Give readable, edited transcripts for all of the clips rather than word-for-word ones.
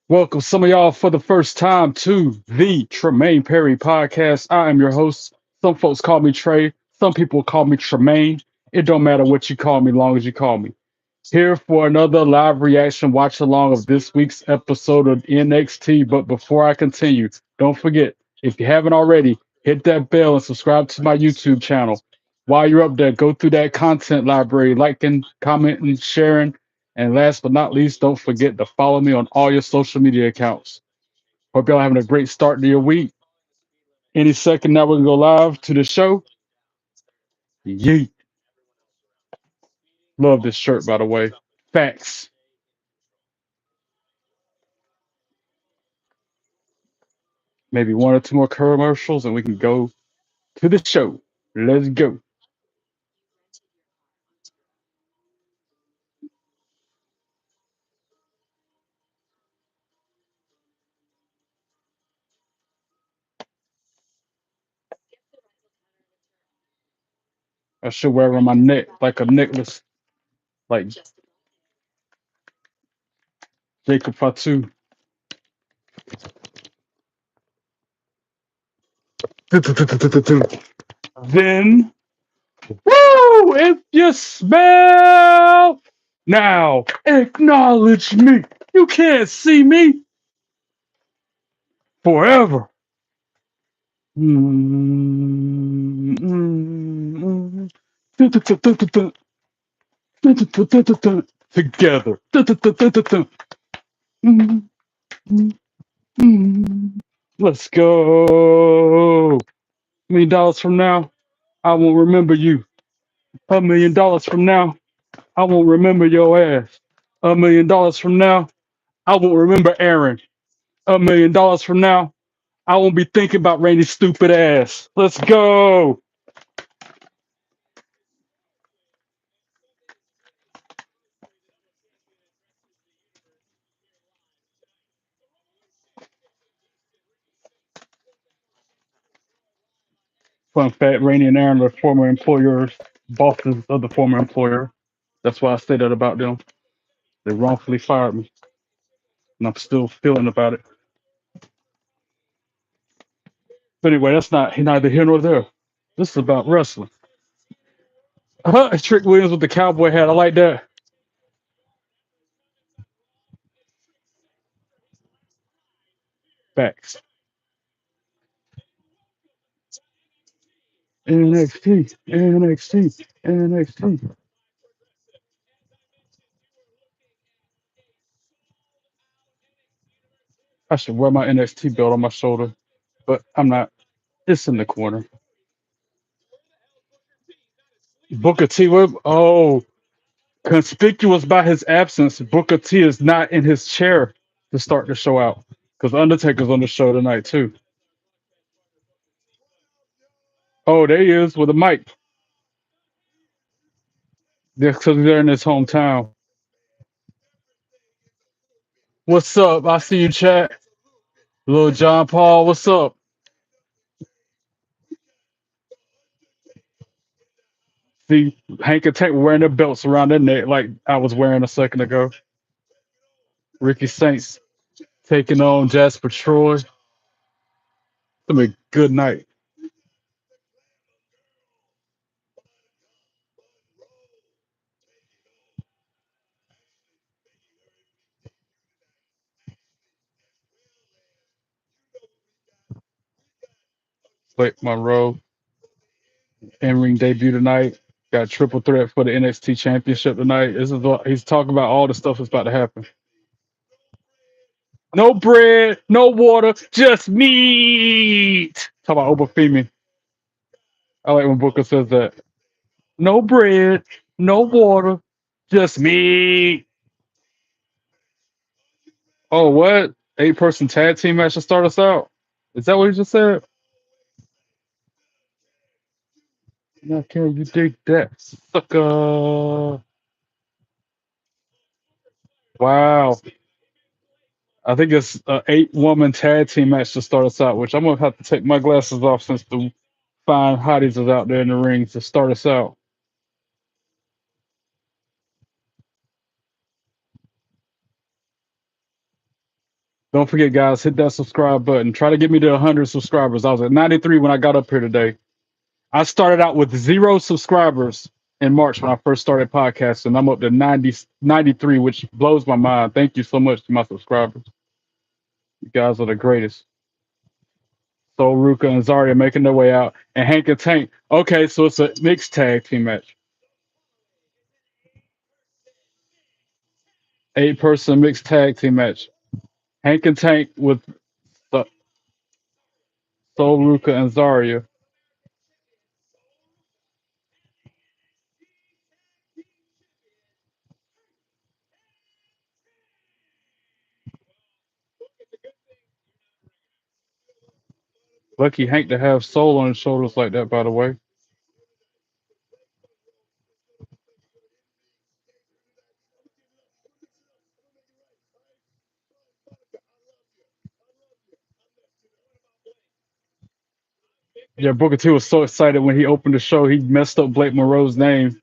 Welcome some of y'all for the first time to the Tremaine Perry podcast. I am your host. Some folks call me Trey. Some people call me Tremaine. It don't matter what you call me, long as you call me. Here for another live reaction watch along of this week's episode of NXT. But before I continue, don't forget, if you haven't already, hit that bell and subscribe to my YouTube channel. While you're up there, go through that content library, liking, commenting, sharing, and last but not least, don't forget to follow me on all your social media accounts. Hope y'all having a great start to your week. Any second now we're gonna go live to the show. Yeet. Love this shirt, by the way. Facts. Maybe one or two more commercials and we can go to the show. Let's go. I should wear it around my neck like a necklace, like Jacob Fatu. Then, woo! If you smell now, acknowledge me. You can't see me forever. Together. Let's go. $1 million from now, I won't remember you. $1 million from now, I won't remember your ass. $1 million from now, I won't remember Aaron. $1 million from now, I won't be thinking about Randy's stupid ass. Let's go. Fun fact, Randy and Aaron are former employers, bosses of the former employer. That's why I say that about them. They wrongfully fired me, and I'm still feeling about it. But anyway, that's not neither here nor there. This is about wrestling. Trick Williams with the cowboy hat. I like that. Facts. NXT, NXT, NXT. I should wear my NXT belt on my shoulder, but I'm not. It's in the corner. Booker T. Oh, conspicuous by his absence, Booker T is not in his chair to start the show out because Undertaker's on the show tonight too. Oh, there he is with a mic. Because they're in his hometown. What's up? I see you, chat. Little John Paul, what's up? See, Hank and Tank wearing their belts around their neck like I was wearing a second ago. Ricky Saints taking on Jasper Troy. It's gonna be a good night. Wait, Monroe in ring debut tonight. Got a triple threat for the NXT Championship tonight. This is what he's talking about. All the stuff that's about to happen. No bread, no water, just meat. Talk about Obafemi. I like when Booker says that. No bread, no water, just meat. Oh, what? 8-person tag team match to start us out. Is that what he just said? Now, can you dig that, sucker? Wow. I think it's an 8-woman tag team match to start us out, which I'm gonna have to take my glasses off since the fine hotties is out there in the ring to start us out. Don't forget, guys, hit that subscribe button. Try to get me to 100 subscribers. I was at 93 when I got up here today. I started out with 0 subscribers in March when I first started podcasting. I'm up to 93, which blows my mind. Thank you so much to my subscribers. You guys are the greatest. So Ruka and Zarya making their way out, and Hank and Tank. Okay, so it's a mixed tag team match. 8-person mixed tag team match. Hank and Tank with the Soul Ruka and Zarya. Lucky Hank to have Soul on his shoulders like that, by the way. Yeah, Booker T was so excited when he opened the show. He messed up Blake Monroe's name.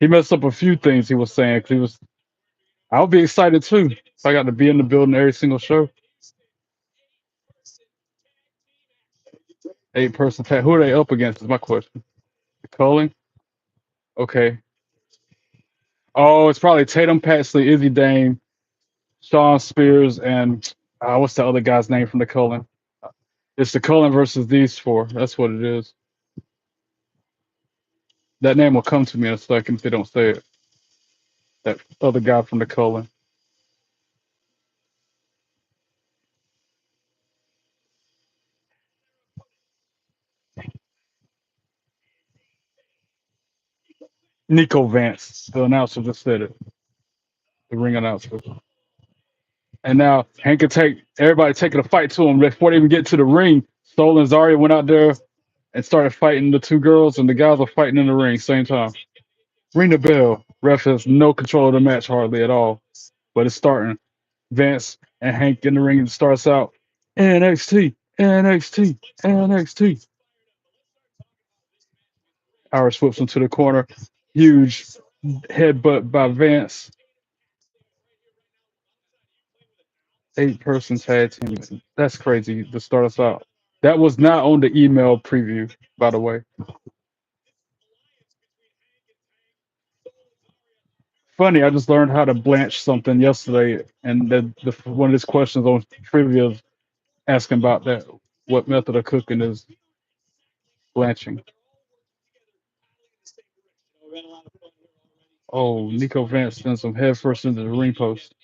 He messed up a few things he was saying. 'Cause he was, I'll be excited too if I got to be in the building every single show. 8-person tag. Who are they up against? Is my question. Culling. Okay. Oh, it's probably Tatum, Paxley, Izzy Dame, Sean Spears, and what's the other guy's name from the Cullen? It's the Cullen versus these four. That's what it is. That name will come to me in a second if they don't say it. That other guy from the Cullen. Nico Vance, the announcer just said it. The ring announcer. And now Hank can take everybody taking a fight to him before they even get to the ring. Soul and Zarya went out there and started fighting the two girls, and the guys are fighting in the ring same time. Ring the bell. Ref has no control of the match hardly at all, but it's starting. Vance and Hank in the ring, and it starts out NXT, NXT, NXT. Irish whips him to the corner. Huge headbutt by Vance. 8-person tag team. That's crazy to start us out. That was not on the email preview, by the way. Funny, I just learned how to blanch something yesterday, and one of these questions on trivia is asking about that. What method of cooking is blanching? Oh, Nico Vance sends him head first into the ring post.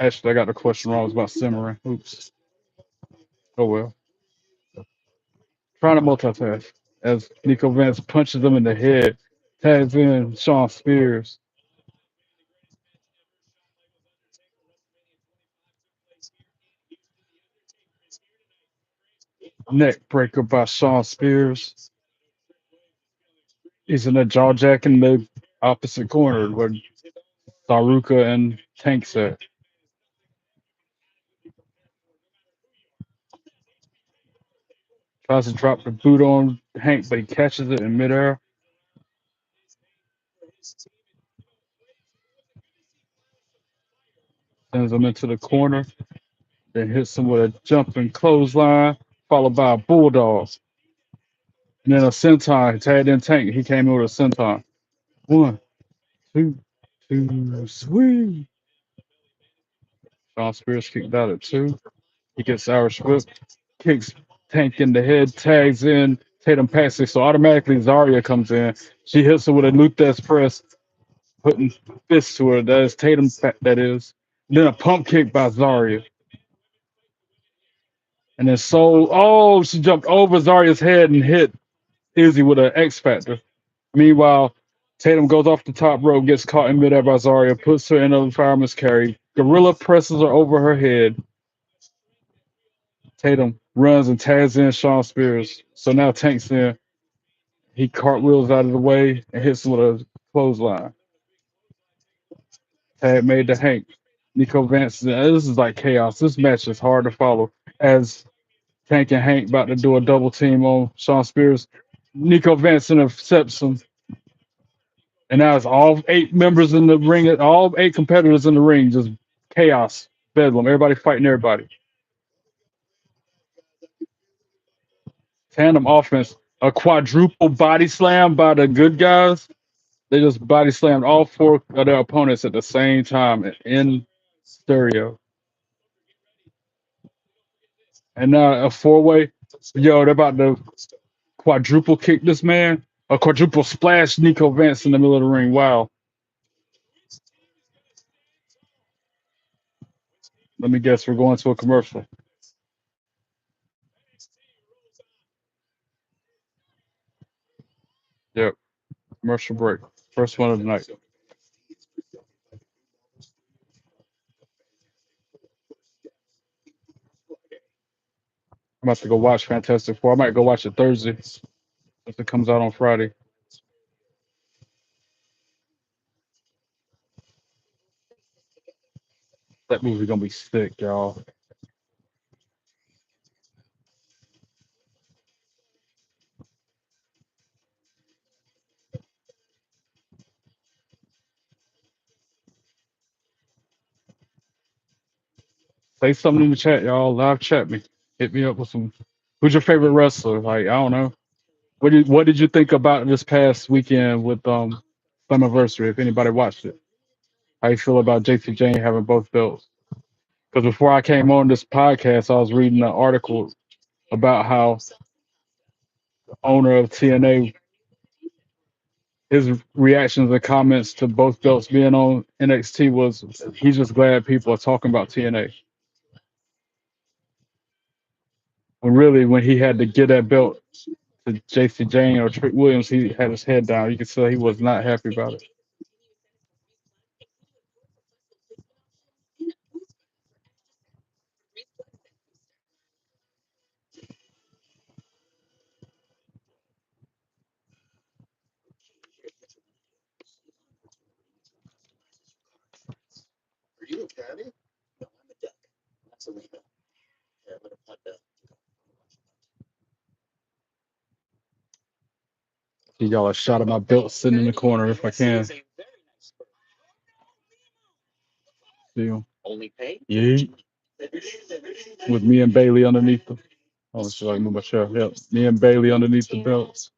Actually, I got the question wrong. It was about simmering. Oops. Oh well. Trying to multitask as Nico Vance punches him in the head, tags in Sean Spears. Neck breaker by Sean Spears. He's in a jaw jack in the opposite corner where Saruka and Tank's at. Tries to drop the boot on Hank, but he catches it in midair. Sends him into the corner. Then hits him with a jumping clothesline, followed by a bulldog. And then a senton. Tagged in Tank. He came in with a senton. 1, 2, 2, sweet. Sean Spears kicked out at 2. He gets Irish whip, kicks Tank in the head, tags in Tatum Paxley. So automatically Zarya comes in. She hits her with a Luthes press, putting fists to her. That is Tatum, that is. Then a pump kick by Zarya. And then she jumped over Zarya's head and hit Izzy with an X Factor. Meanwhile, Tatum goes off the top rope, gets caught in midair by Zarya, puts her in a fireman's carry. Gorilla presses her over her head. Tatum runs and tags in Sean Spears. So now Tank's in. He cartwheels out of the way and hits him with a clothesline. Tag made to Hank. Nico Vance. This is like chaos. This match is hard to follow. As Tank and Hank about to do a double team on Sean Spears. Nico Vance intercepts him. And now it's all 8 members in the ring, all 8 competitors in the ring, just chaos, bedlam, everybody fighting everybody. Tandem offense, a quadruple body slam by the good guys. They just body slammed all 4 of their opponents at the same time in stereo. And now a 4-way. Yo, they're about to quadruple kick this man. A quadruple splash Nico Vance in the middle of the ring. Wow. Let me guess, we're going to a commercial. Yep, commercial break. First one of the night. I'm about to go watch Fantastic Four. I might go watch it Thursday if it comes out on Friday. That movie gonna be sick, y'all. Say something in the chat, y'all. Live chat me. Hit me up with some. Who's your favorite wrestler? Like, I don't know. What did you think about this past weekend with Slammiversary? If anybody watched it, how you feel about Jacy Jayne having both belts? Because before I came on this podcast, I was reading an article about how the owner of TNA, his reactions and comments to both belts being on NXT was he's just glad people are talking about TNA. When really, when he had to get that belt to Jacy Jayne or Trick Williams, he had his head down. You could tell he was not happy about it. See y'all a shot of my belt sitting in the corner if I can. See him. Yeah. With me and Bailey underneath them. Oh, let's see if I can move my chair. Yep. Me and Bailey underneath the belts.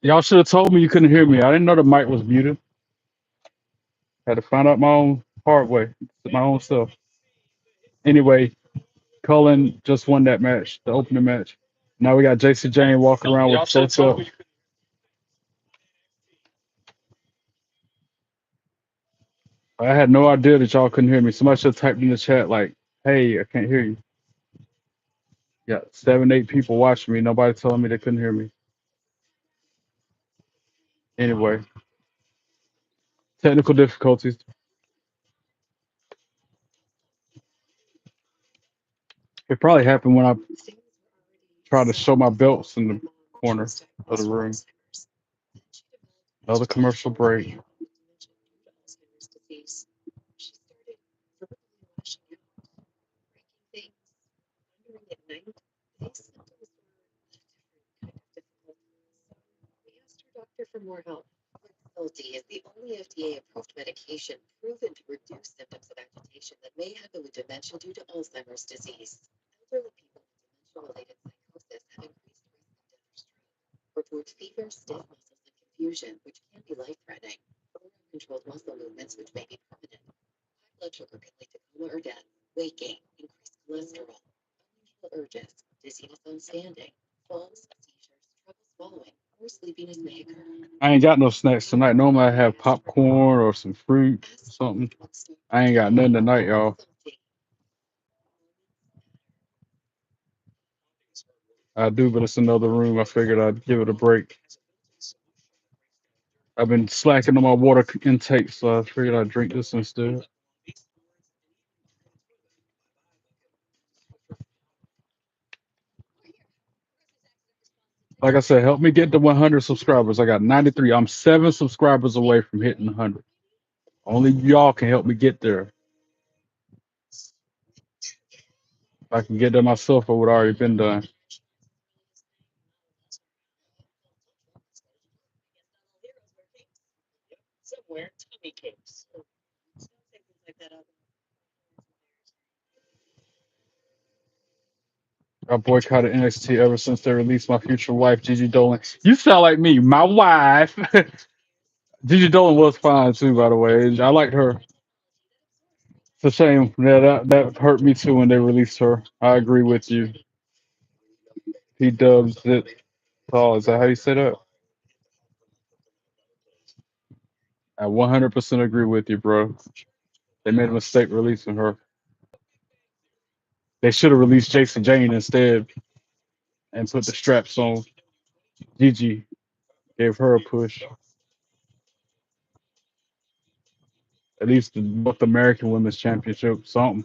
Y'all should have told me you couldn't hear me. I didn't know the mic was muted. Had to find out my own hard way, my own stuff. Anyway, Cullen just won that match, the opening match. Now we got Jacy Jayne walking around with both up. I had no idea that y'all couldn't hear me. Somebody should have typed in the chat like, "Hey, I can't hear you." Yeah, 7, 8 people watching me. Nobody telling me they couldn't hear me. Anyway, technical difficulties. It probably happened when I tried to show my belts in the corner of the room. Another commercial break. I ain't got no snacks tonight. Normally I have popcorn or some fruit, something. I ain't got nothing tonight, y'all. I do, but it's another room. I figured I'd give it a break. I've been slacking on my water intake, so I figured I'd drink this instead. Like I said, help me get to 100 subscribers. I got 93. I'm 7 subscribers away from hitting 100. Only y'all can help me get there. If I can get there myself, it would already been done. I boycotted NXT ever since they released my future wife, Gigi Dolan. You sound like me, my wife. Gigi Dolan was fine too, by the way. I liked her. It's a shame that hurt me too when they released her. I agree with you. He dubs it. Oh, is that how you say that? I 100% agree with you, bro. They made a mistake releasing her. They should have released Jason Jayne instead and put the straps on Gigi. Gave her a push. At least the North American Women's Championship, something.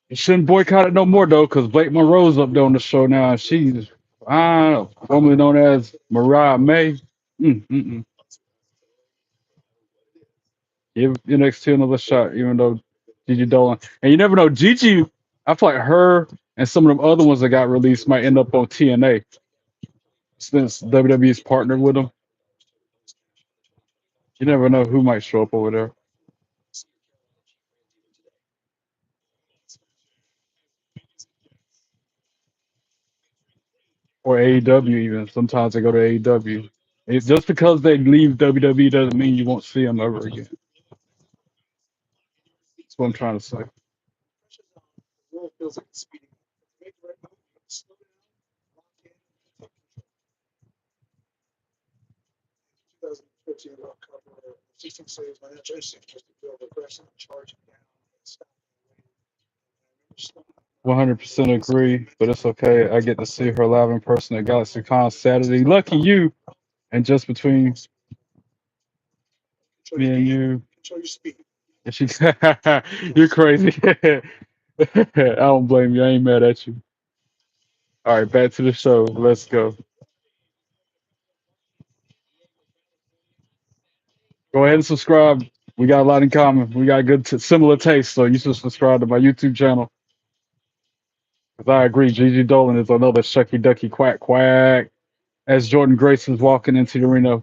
You shouldn't boycott it no more though, because Blake Monroe's up there on the show now, and she's formerly known as Mariah May. Mm-mm. Give NXT another shot, even though Gigi Dolan. And you never know, Gigi. I feel like her and some of them other ones that got released might end up on TNA since WWE's partnered with them. You never know who might show up over there, or AEW even. Sometimes they go to AEW. It's just because they leave WWE doesn't mean you won't see them ever again. That's what I'm trying to say. One 100% agree, but it's okay. I get to see her live in person at Galaxy Con Saturday. Lucky you! And just between me and you, and she, you're crazy. I don't blame you. I ain't mad at you. All right, back to the show. Let's go. Go ahead and subscribe. We got a lot in common. We got good, similar tastes, so you should subscribe to my YouTube channel. Because I agree, Gigi Dolan is another shucky ducky quack quack. As Jordan Grace was walking into the arena,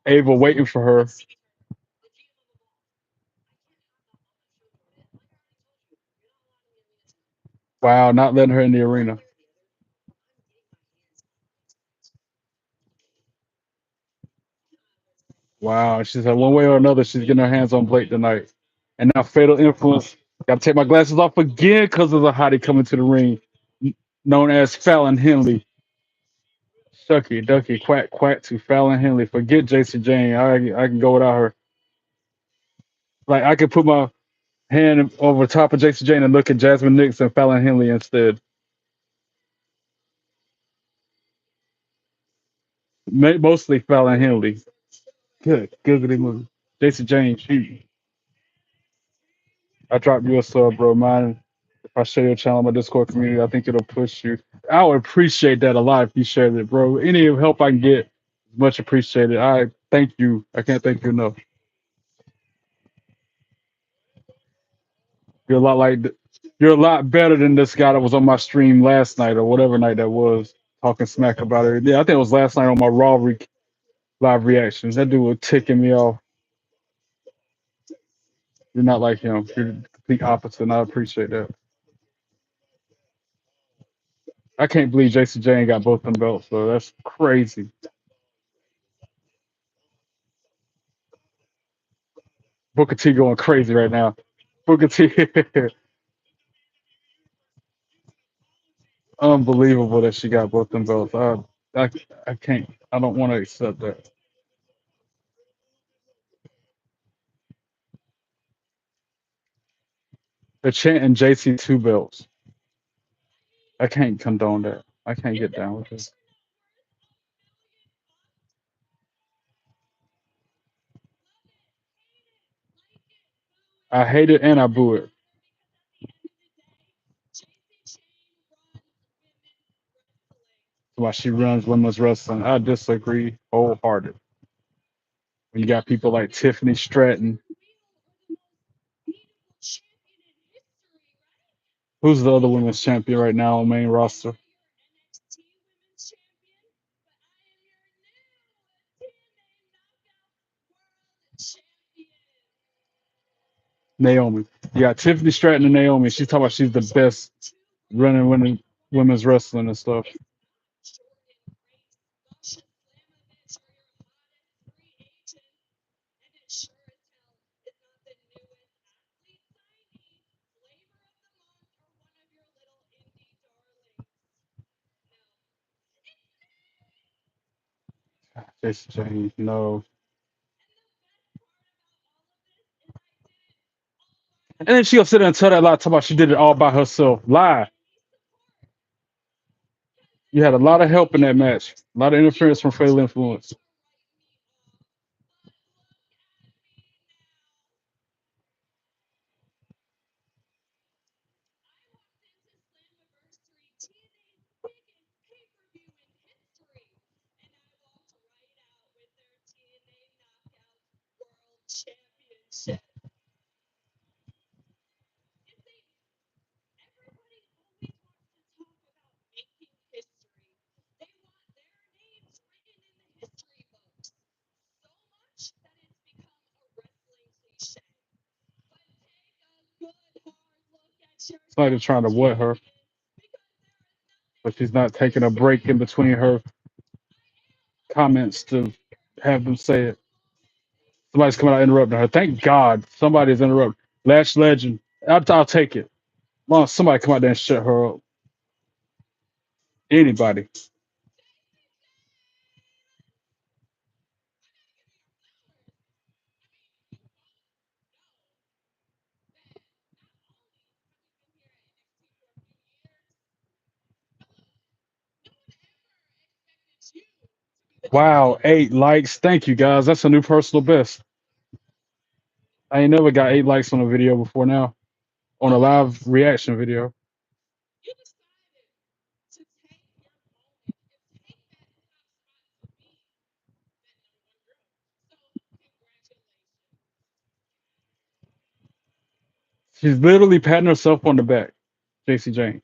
Ava waiting for her. Wow, not letting her in the arena. Wow, she said one way or another, she's getting her hands on Blake tonight. And now Fatal Influence. Got to take my glasses off again because of the hottie coming to the ring, known as Fallon Henley. Shucky, ducky, quack, quack to Fallon Henley. Forget Jacy Jayne. I can go without her. Like I could put my hand over top of Jacy Jayne and look at Jasmine Nix and Fallon Henley instead. Mostly Fallon Henley. Good, googly movie. Jacy Jayne, she. I dropped you a sub, bro. Mine. If I share your channel on my Discord community, I think it'll push you. I would appreciate that a lot if you shared it, bro. Any help I can get, much appreciated. I thank you. I can't thank you enough. You're a lot like you're a lot better than this guy that was on my stream last night or whatever night that was, talking smack about it. Yeah, I think it was last night on my live reactions. That dude was ticking me off. You're not like him. You're the complete opposite, and I appreciate that. I can't believe Jason Jane got both them belts, so that's crazy. Booker T going crazy right now. Booker T, unbelievable that she got both them belts. I, I can't. I don't want to accept that. They're chanting JC two belts. I can't condone that. I can't get down with this. I hate it and I boo it. Why she runs women's wrestling. I disagree wholehearted. When you got people like Tiffany Stratton, who's the other women's champion right now on main roster? Naomi. You got Tiffany Stratton and Naomi. She's talking about she's the best running women's wrestling and stuff. Jason James, no. And then she'll sit there and tell that lie, talking about she did it all by herself. Lie. You had a lot of help in that match. A lot of interference from Fatal Influence. It's like they're trying to what her, but she's not taking a break in between her comments to have them say it. Somebody's coming out interrupting her. Thank God somebody's interrupting. Lash Legend. I'll take it. As long as somebody come out there and shut her up. Anybody. Wow, 8 likes. Thank you guys. That's a new personal best. I ain't never got 8 likes on a video before now. On a live reaction video. She's literally patting herself on the back. JC Jane.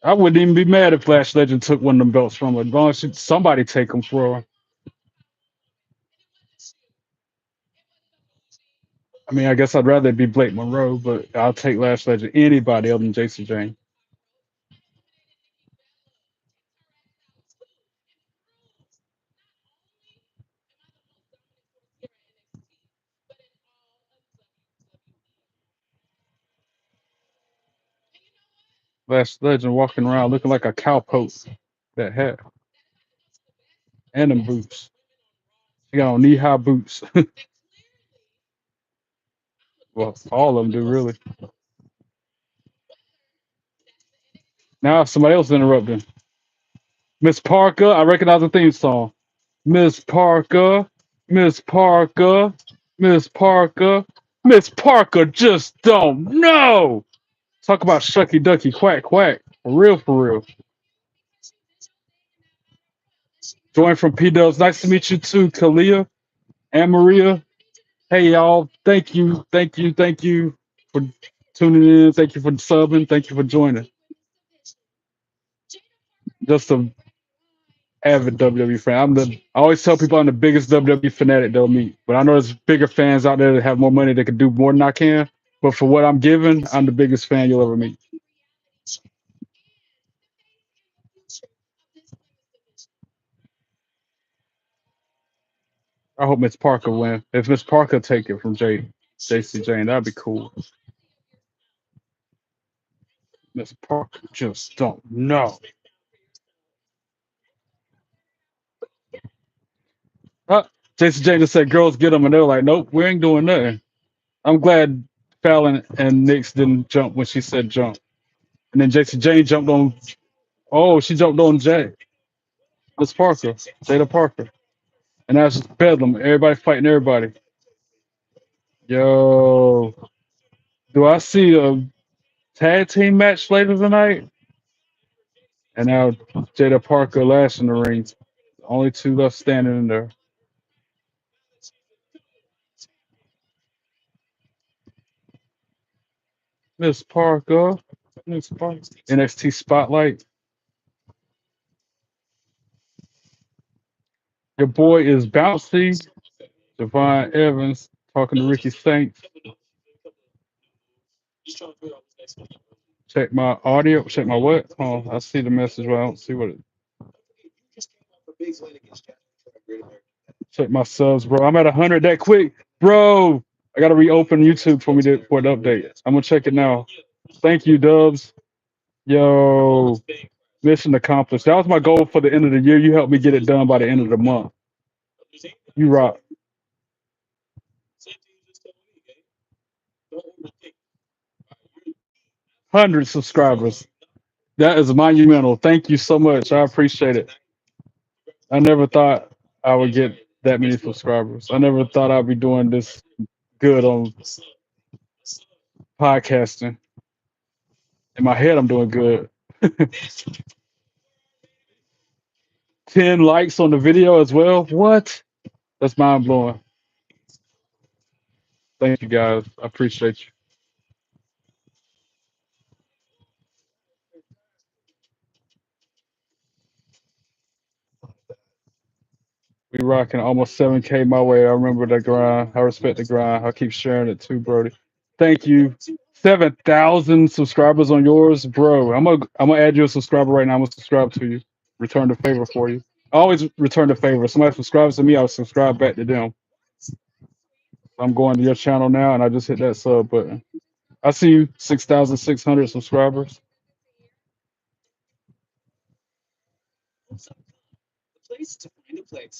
I wouldn't even be mad if Lash Legend took one of them belts from her. As long as somebody take them for her. I mean, I guess I'd rather it be Blake Monroe, but I'll take Lash Legend anybody other than Jacy Jayne. Lash Legend walking around looking like a cowpoke. That hat and them boots. He got on knee-high boots. Well, all of them do really. Now somebody else interrupting. Miss Parker, I recognize the theme song. Miss Parker, Miss Parker, Miss Parker, Miss Parker just don't know. Talk about shucky ducky quack quack. For real, for real. Join from P Dubs. Nice to meet you too, Kalia and Maria. Hey y'all. Thank you for tuning in. Thank you for subbing. Thank you for joining. Just a avid WWE fan. I always tell people I'm the biggest WWE fanatic they'll meet. But I know there's bigger fans out there that have more money that can do more than I can. But for what I'm giving, I'm the biggest fan you'll ever meet. I hope Miss Parker win. If Miss Parker take it from JC Jane, that'd be cool. Miss Parker just don't know. Uh, JC Jane just said girls get them, and they were like, nope, we ain't doing nothing. I'm glad Fallon and Nix didn't jump when she said jump. And then JC Jane jumped on. Oh, she jumped on Miss Parker, Jada Parker. And that's just bedlam. Everybody fighting everybody. Yo, do I see a tag team match later tonight? And now Jada Parker last in the ring. Only two left standing in there. Miss Parker. Miss Parker. NXT Spotlight. Your boy is bouncy. Devon Evans talking to Ricky Saints. Check my audio. Check my what? Oh, I see the message, but I don't see what it. Check my subs, bro. I'm at 100 that quick, bro. I gotta reopen YouTube for me for the update. I'm gonna check it now. Thank you, Dubs. Yo, mission accomplished. That was my goal for the end of the year. You helped me get it done by the end of the month. You rock. 100 subscribers. That is monumental. Thank you so much. I appreciate it. I never thought I would get that many subscribers. I never thought I'd be doing this good on podcasting. In my head, I'm doing good. 10 likes on the video as well. What? That's mind blowing. Thank you guys. I appreciate you. We rocking almost 7K my way. I remember the grind. I respect the grind. I'll keep sharing it too, Brody. Thank you. 7,000 subscribers on yours, bro. I'm gonna add you a subscriber right now. I'm gonna subscribe to you. Return the favor for you. I always return the favor. If somebody subscribes to me, I'll subscribe back to them. I'm going to your channel now, and I just hit that sub button. I see you. 6,600 subscribers.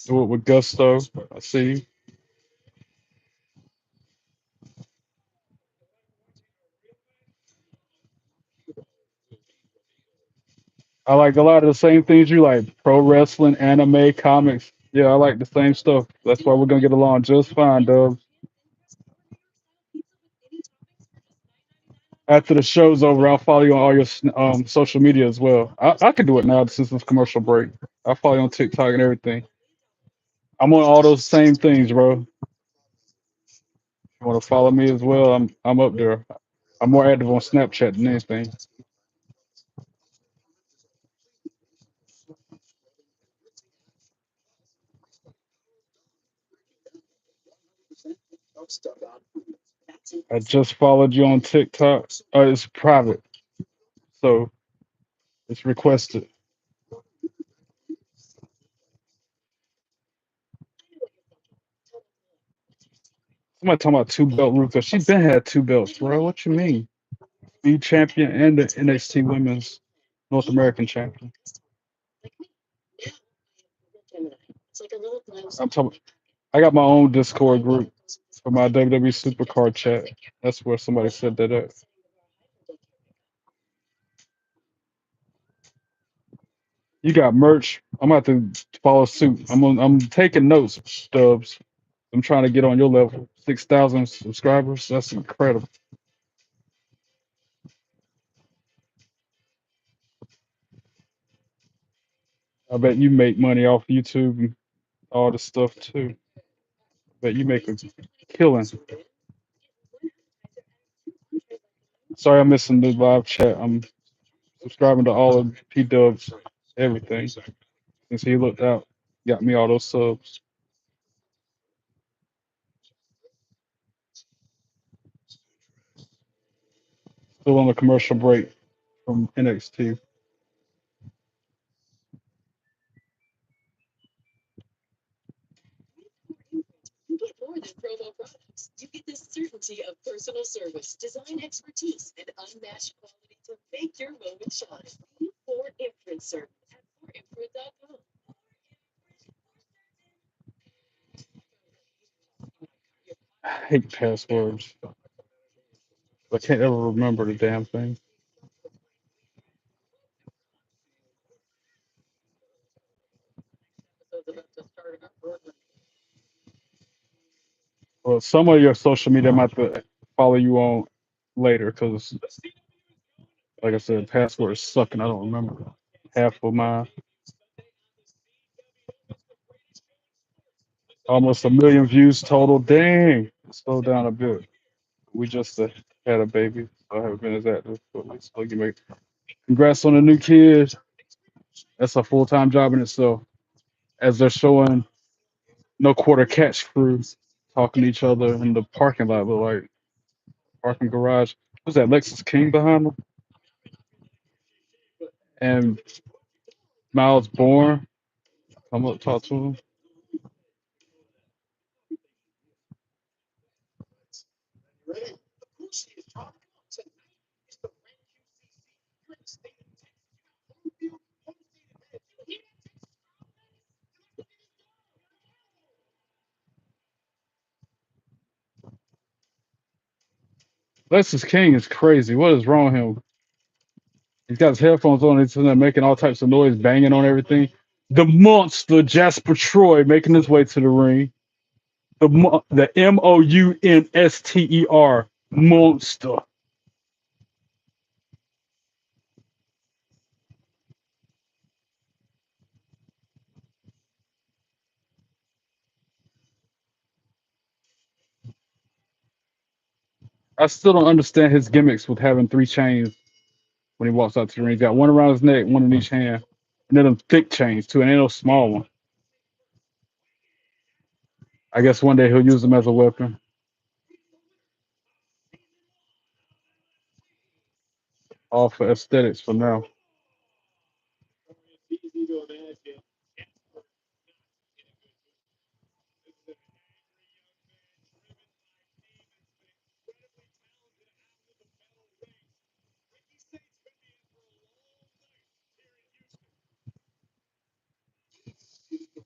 Do it with gusto. I see you. I like a lot of the same things you like: pro wrestling, anime, comics. Yeah, I like the same stuff. That's why we're gonna get along just fine, Dub. After the show's over, I'll follow you on all your social media as well. I can do it now since it's commercial break. I'll follow you on TikTok and everything. I'm on all those same things, bro. You want to follow me as well? I'm up there. I'm more active on Snapchat than anything. I just followed you on TikTok. It's private, so it's requested. Somebody talking about two belt Ruka. She been had two belts, bro. What you mean? Be champion and the NXT Women's North American champion. I'm talking. I got my own Discord group for my WWE Supercard chat. That's where somebody said that at. You got merch. I'm about to follow suit. I'm taking notes, Stubbs. I'm trying to get on your level. 6,000 subscribers. That's incredible. I bet you make money off YouTube and all this stuff too. Bet you make a killing. Sorry, I'm missing the live chat. I'm subscribing to all of P Dubs, everything. Since he looked out, got me all those subs. Still on the commercial break from NXT. I hate passwords. I can't ever remember the damn thing. Well, some of your social media I might have to follow you on later because, like I said, passwords suck and I don't remember half of mine. Almost a million views total. Dang. Slow down a bit. We just had a baby. So I haven't been as active. But so you make congrats on the new kid. That's a full time job in itself. As they're showing no quarter catch crews talking to each other in the parking lot, but like parking garage. Who's that? Lexus King behind them? And Miles Bourne. Come up, talk to him. Lexus King is crazy. What is wrong with him? He's got his headphones on. He's in there making all types of noise, banging on everything. The monster Jasper Troy making his way to the ring. The Mounster monster. I still don't understand his gimmicks with having three chains when he walks out to the ring. He's got one around his neck, one in each hand, and then them thick chains too, and ain't no small one. I guess one day he'll use them as a weapon, all for aesthetics for now.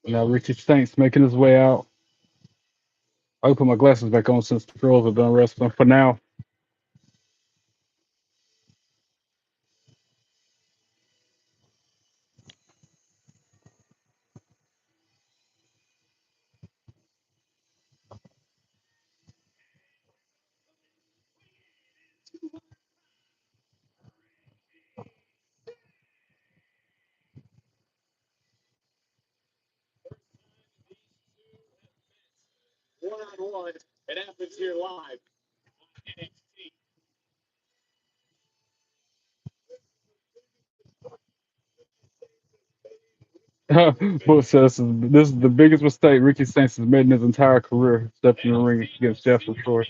Now Ricky Stanks making his way out. I can put my glasses back on since the girls are done wrestling for now. Book says this is the biggest mistake Ricky Saints has made in his entire career, stepping in the ring against Jasper Troy.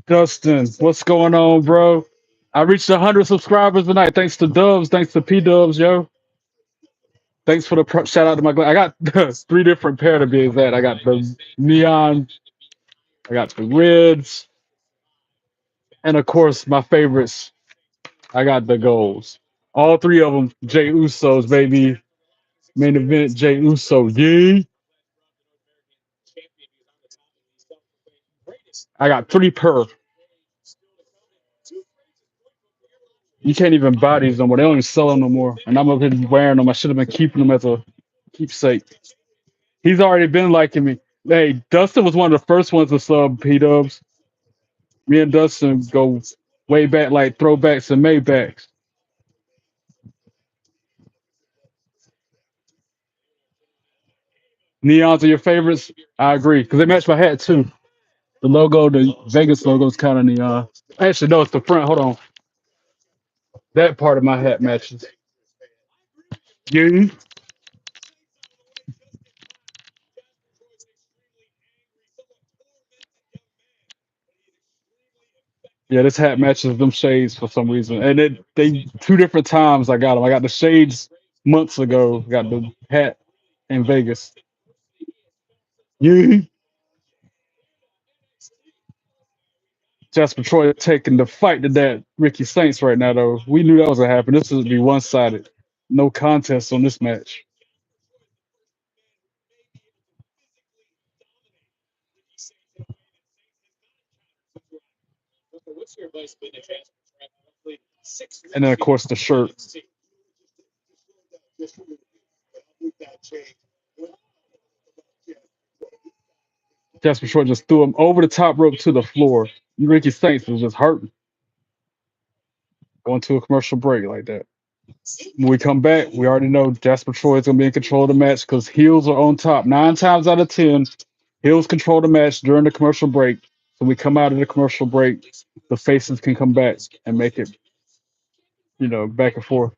Dustin, what's going on, bro? I reached 100 subscribers tonight. Thanks to Dubs. Thanks to P Dubs, yo. Thanks for the shout out to my. I got three different pair to be exact. I got the neon. I got the reds, and of course my favorites. I got the golds. All three of them, Jay Usos, baby. Main event, Jay Uso. Yeah. I got three per. You can't even buy these no more. They don't even sell them no more. And I'm up here wearing them. I should have been keeping them as a keepsake. He's already been liking me. Hey, Dustin was one of the first ones to sub P Dubs. Me and Dustin go way back, like throwbacks and Maybacks. Neons are your favorites? I agree. Because they match my hat too. The logo, the Vegas logo is kind of neon. Actually, no, it's the front. Hold on. That part of my hat matches. Yeah. Yeah, this hat matches them shades for some reason. And they two different times I got them. I got the shades months ago. Got the hat in Vegas. Yeah. Jasper Troy taking the fight to that Ricky Saints right now, though. We knew that was gonna happen. This would be one sided. No contest on this match. And then of course the shirt. Jasper Troy just threw him over the top rope to the floor. Ricky Saints was just hurting. Going to a commercial break like that. When we come back, we already know Jasper Troy is gonna be in control of the match because heels are on top. 9 times out of 10, heels control the match during the commercial break. So we come out of the commercial break, the faces can come back and make it, back and forth.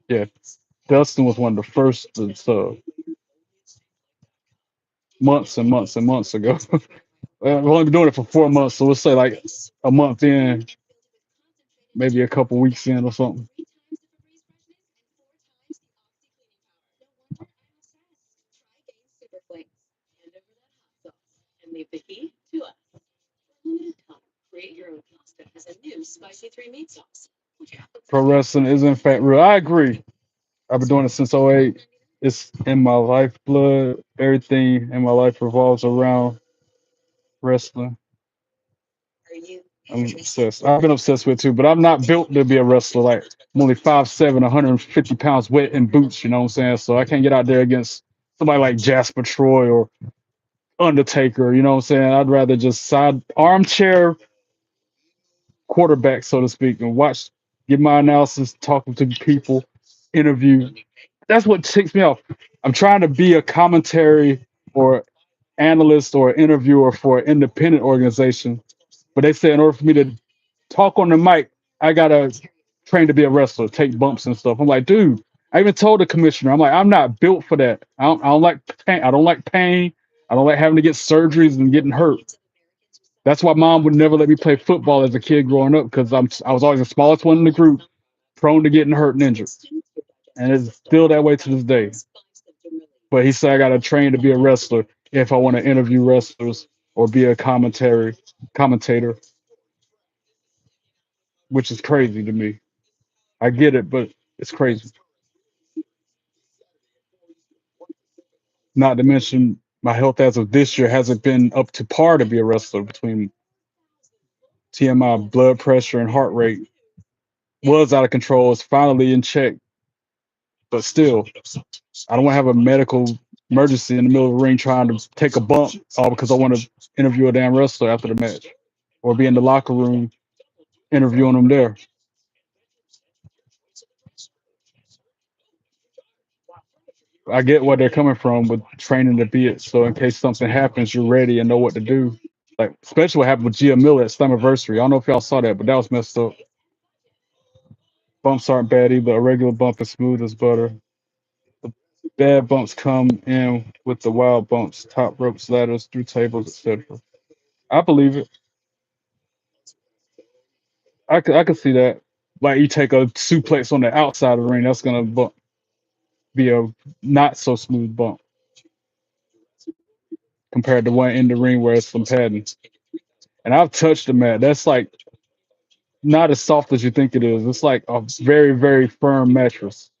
Yeah, Dustin was one of the first months and months and months ago. We've only been doing it for 4 months, so let's say like a month in, maybe a couple weeks in or something. Pro wrestling is in fact real. I agree. I've been doing it since '08. It's in my lifeblood. Everything in my life revolves around wrestling. I'm obsessed. I've been obsessed with it too, but I'm not built to be a wrestler. Like I'm only 5'7", 150 pounds wet in boots. You know what I'm saying? So I can't get out there against somebody like Jasper Troy or Undertaker. You know what I'm saying? I'd rather just side armchair quarterback, so to speak, and watch, get my analysis, talking to people, interview. That's what ticks me off. I'm trying to be a commentary or analyst or interviewer for an independent organization, but they say in order for me to talk on the mic, I gotta train to be a wrestler, take bumps and stuff. I'm like, dude, I even told the commissioner, I'm like, I'm not built for that. I don't like pain. I don't like pain. I don't like having to get surgeries and getting hurt. That's why mom would never let me play football as a kid growing up because I was always the smallest one in the group, prone to getting hurt and injured, and it's still that way to this day. But he said I got to train to be a wrestler if I want to interview wrestlers or be a commentator, which is crazy to me. I get it, but it's crazy. Not to mention my health as of this year hasn't been up to par to be a wrestler between TMI blood pressure and heart rate was out of control. It's finally in check But still, I don't want to have a medical emergency in the middle of the ring trying to take a bump all because I want to interview a damn wrestler after the match or be in the locker room interviewing them there. I get where they're coming from with training to be it. So in case something happens, you're ready and know what to do. Like especially what happened with Gia Miller at Slammiversary. I don't know if y'all saw that, but that was messed up. Bumps aren't bad either. A regular bump is smooth as butter. The bad bumps come in with the wild bumps, top ropes, ladders, through tables, etc. I believe it. I could see that. Like you take a suplex on the outside of the ring, that's gonna be a not so smooth bump compared to one in the ring where it's some padding. And I've touched the mat. That's like not as soft as you think it is. It's like a very, very firm mattress.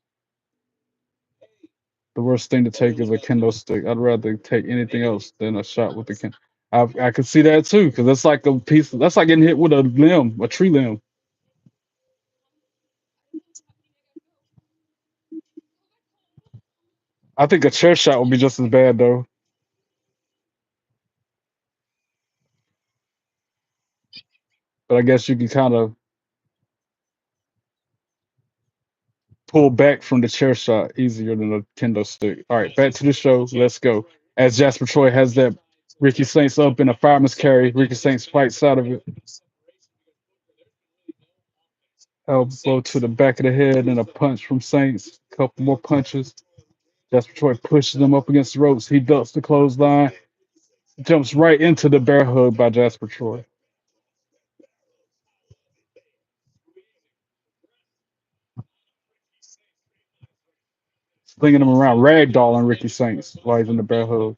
The worst thing to take is a kendo stick. I'd rather take anything else than a shot with a kendo. I could see that too, because that's like a piece. That's like getting hit with a limb, a tree limb. I think a chair shot would be just as bad though. But I guess you can kind of pull back from the chair shot easier than a kendo stick. All right, back to the show. Let's go. As Jasper Troy has that Ricky Saints up in a fireman's carry, Ricky Saints fights out of it. Elbow to the back of the head and a punch from Saints. A couple more punches. Jasper Troy pushes him up against the ropes. He ducks the clothesline, jumps right into the bear hug by Jasper Troy, slinging him around, ragdolling Ricky Saints while he's in the bear hug.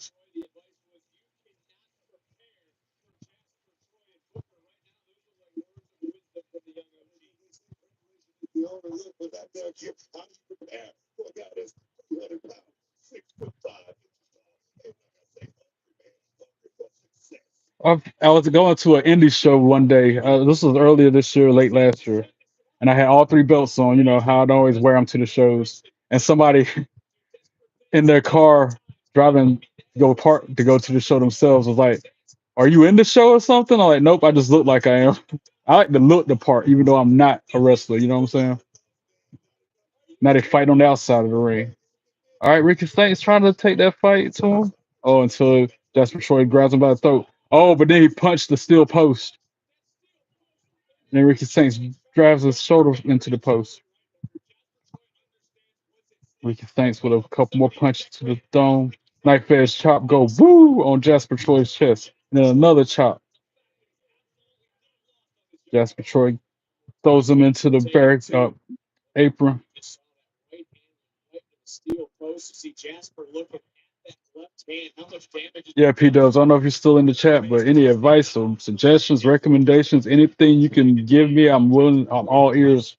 I was going to an indie show one day. This was earlier this year, late last year, and I had all three belts on. You know how I'd always wear them to the shows. And somebody in their car driving to go to the show themselves was like, "Are you in the show or something?" I'm like, "Nope, I just look like I am." I like to look the part, even though I'm not a wrestler. You know what I'm saying? Now they fight on the outside of the ring. All right, Ricky Stanks trying to take that fight to him. Oh, until Jasper Troy grabs him by the throat. Oh, but then he punched the steel post. And then Ricky Stanks drives his shoulder into the post. Ricky Stanks with a couple more punches to the dome. Knife edge chop go woo on Jasper Troy's chest. And then another chop. Jasper Troy throws him into the barracks apron. Yeah, P Dubs. I don't know if you're still in the chat, but any advice or suggestions, recommendations, anything you can give me, I'm willing. I'm all ears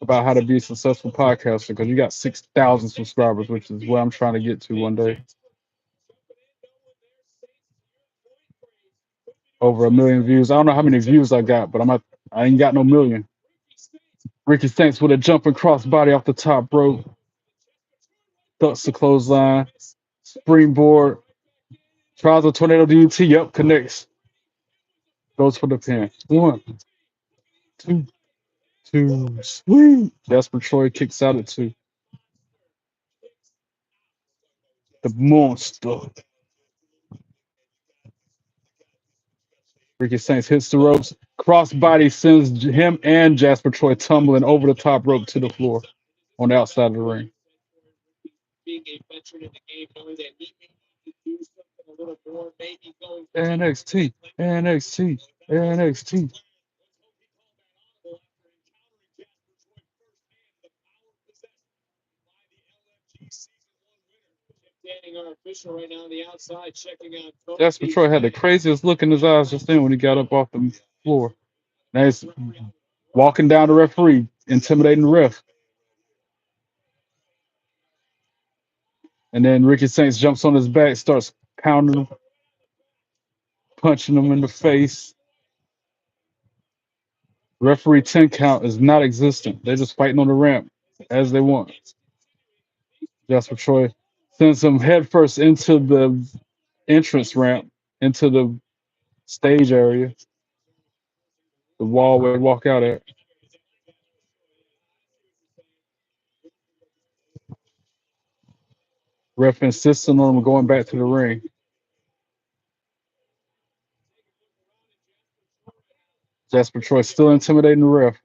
about how to be a successful podcaster because you got 6,000 subscribers, which is where I'm trying to get to one day. Over a million views. I don't know how many views I got, but I ain't got no million. Ricky Stanks with a jumping crossbody off the top rope, ducks the clothesline, springboard, tries a tornado DDT. Yep, connects. Goes for the pin. One, two, two, sweet. Jasper Troy kicks out at two. The monster. Ricky Saints hits the ropes. Crossbody sends him and Jasper Troy tumbling over the top rope to the floor on the outside of the ring. NXT, NXT, NXT. Jasper Troy had the craziest look in his eyes just then when he got up off the floor. Now he's walking down the referee, intimidating the ref. And then Ricky Saints jumps on his back, starts pounding him, punching him in the face. Referee 10 count is not existent. They're just fighting on the ramp as they want. Jasper Troy sends him headfirst into the entrance ramp, into the stage area, the wall where they walk out at. Ref insisting on him going back to the ring. Jasper Troy still intimidating the ref.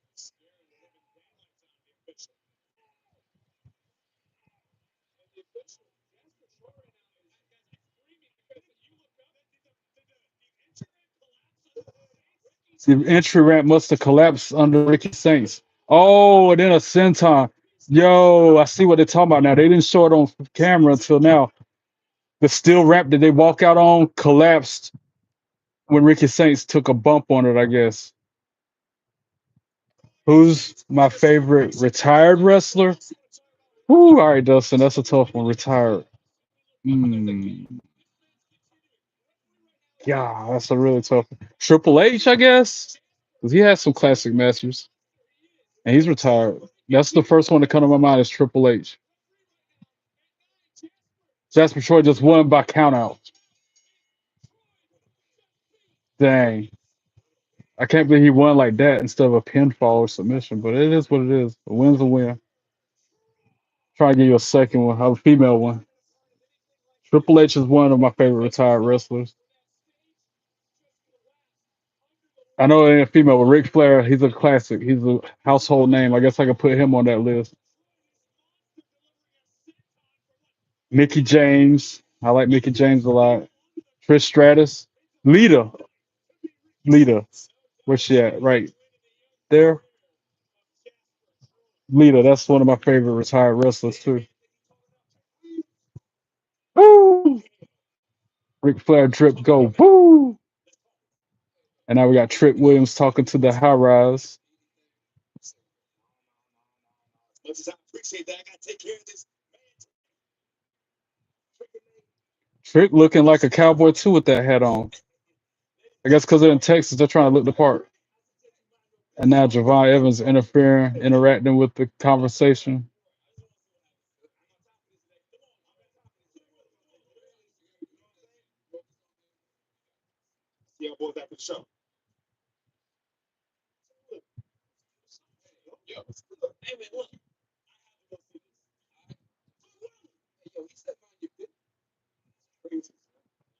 The entry ramp must have collapsed under Ricky Saints. Oh, and then a senton. Yo, I see what they're talking about now. They didn't show it on camera until now. The steel ramp that they walk out on collapsed when Ricky Saints took a bump on it, I guess. Who's my favorite retired wrestler? Woo, all right, Dustin, that's a tough one. Retired. Mm, yeah, that's a really tough one. Triple H, I guess, because he has some classic matches, and he's retired. That's the first one to come to my mind is Triple H. Jasper Troy just won by countout. Dang. I can't believe he won like that instead of a pinfall or submission, but it is what it is. A win's a win. Try to give you a second one, a female one. Triple H is one of my favorite retired wrestlers. I know it ain't a female, but Ric Flair, he's a classic. He's a household name. I guess I could put him on that list. Mickey James. I like Mickey James a lot. Trish Stratus. Lita. Lita. Where's she at? Right there. Lita. That's one of my favorite retired wrestlers, too. Woo! Ric Flair drip go. Woo! And now we got Trick Williams talking to the high rise. Trick looking like a cowboy too with that hat on. I guess because they're in Texas, they're trying to look the part. And now Javon Evans interfering, interacting with the conversation.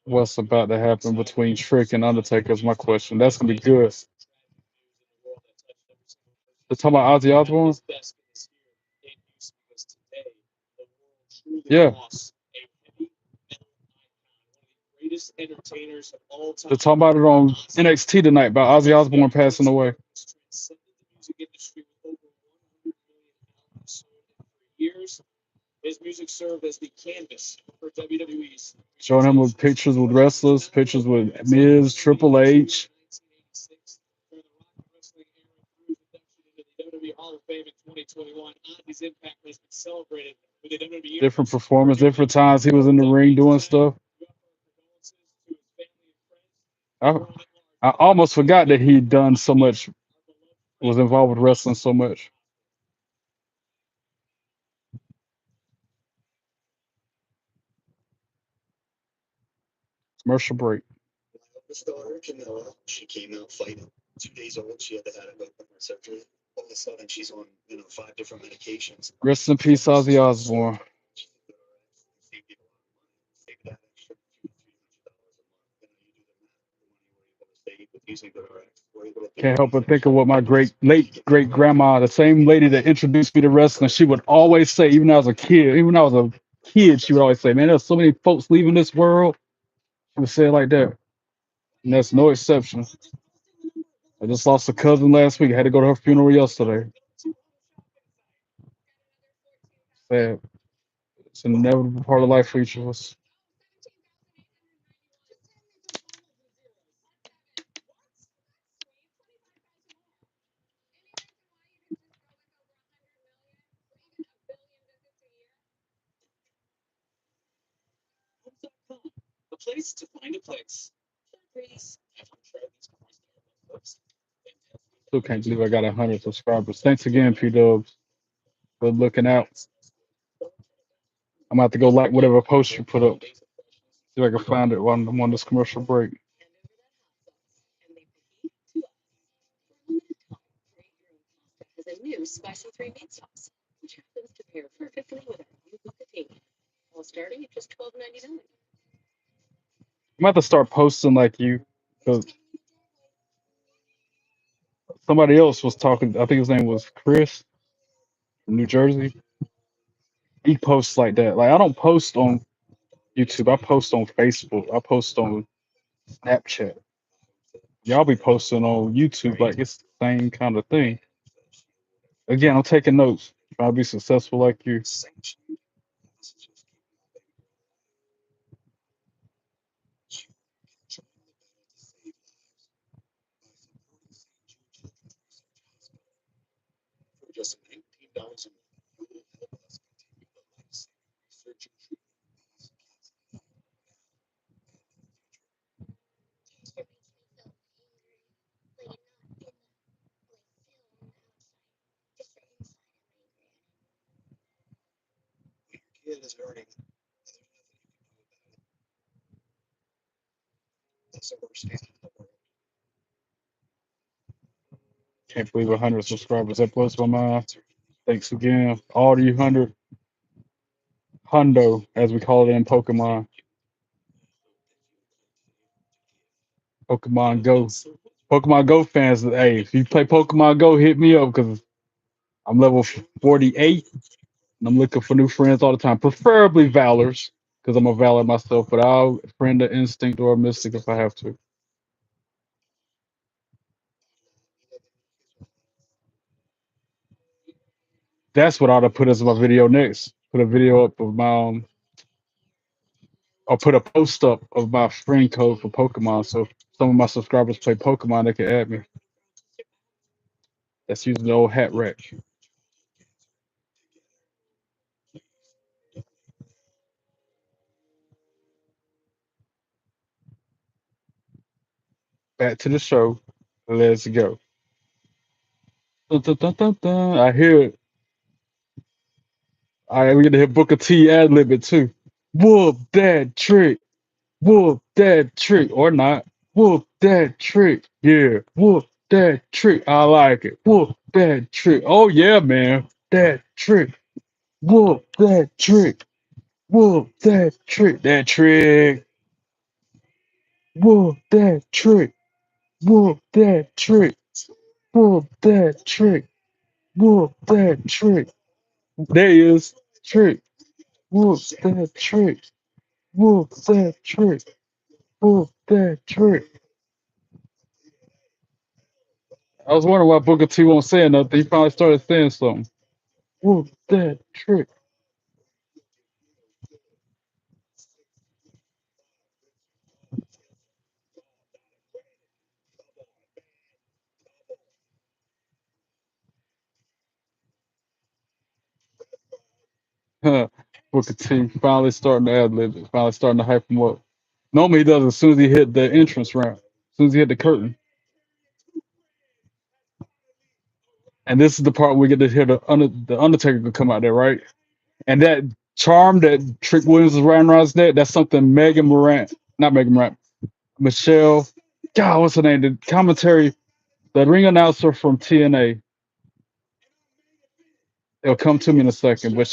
What's about to happen between Trick and Undertaker is my question. That's gonna be good. They're talking about Ozzy Osbourne. Yeah, they're talking about it on NXT tonight about Ozzy Osbourne passing away. Showing him with pictures with wrestlers, pictures with Miz, Triple H, different performers, different times he was in the ring doing stuff. I, I almost forgot that he'd done so much, was involved with wrestling so much. Commercial break. Rest in peace, Ozzy Osbourne. Can't help but think of what my late great grandma, the same lady that introduced me to wrestling, she would always say, even when I was a kid, even when I was a kid, she would always say, "Man, there's so many folks leaving this world." She would say it like that, and that's no exception. I just lost a cousin last week. I had to go to her funeral yesterday. Sad. It's an inevitable part of life for each of us. Still can't believe I got 100 subscribers. Thanks again, P Dubs, for looking out. I'm gonna have to go like whatever post you put up. See if I can find it while I'm on this commercial break. I'm gonna have to start posting like you, because somebody else was talking. I think his name was Chris from New Jersey. He posts like that. Like I don't post on YouTube. I post on Facebook. I post on Snapchat. Y'all be posting on YouTube like it's the same kind of thing. Again, I'm taking notes. Trying to be successful like you. Can't believe 100 subscribers. That blows my mind. Thanks again, all you 100 hundo, as we call it in Pokemon. Pokemon Go. Pokemon Go fans, hey, if you play Pokemon Go, hit me up because I'm level 48 and I'm looking for new friends all the time. Preferably Valors because I'm a Valor myself, but I'll friend an Instinct or a Mystic if I have to. That's what I ought to put as my video next. Put a video up of my, or put a post up of my friend code for Pokemon. So if some of my subscribers play Pokemon, they can add me. That's using the old hat rack. Back to the show. Let's go. Dun, dun, dun, dun, dun. I hear it. All right, we get to hear Booker T ad lib it too. Whoop that trick. Whoop that trick. Or not. Whoop that trick. Yeah. Whoop that trick. I like it. Whoop that trick. Oh yeah, man. That trick. Whoop that trick. Whoop that trick. That trick. Whoop that trick. Whoop that trick. Whoop that trick. Whoop that trick. There he is. Trick. Whoop that trick. Whoop that trick. Whoop that trick. I was wondering why Booker T won't say nothing. He finally started saying something. Whoop that trick. Huh. Booker T finally starting to ad lib it. Finally starting to hype him up. Normally he does it as soon as he hit the entrance ramp. As soon as he hit the curtain. And this is the part where we get to hear the Undertaker could come out there, right? And that charm that Trick Williams is riding around his neck, that's something Megan Morant, not Megan Morant, Michelle, God, what's her name? The commentary, the ring announcer from TNA. It'll come to me in a second, but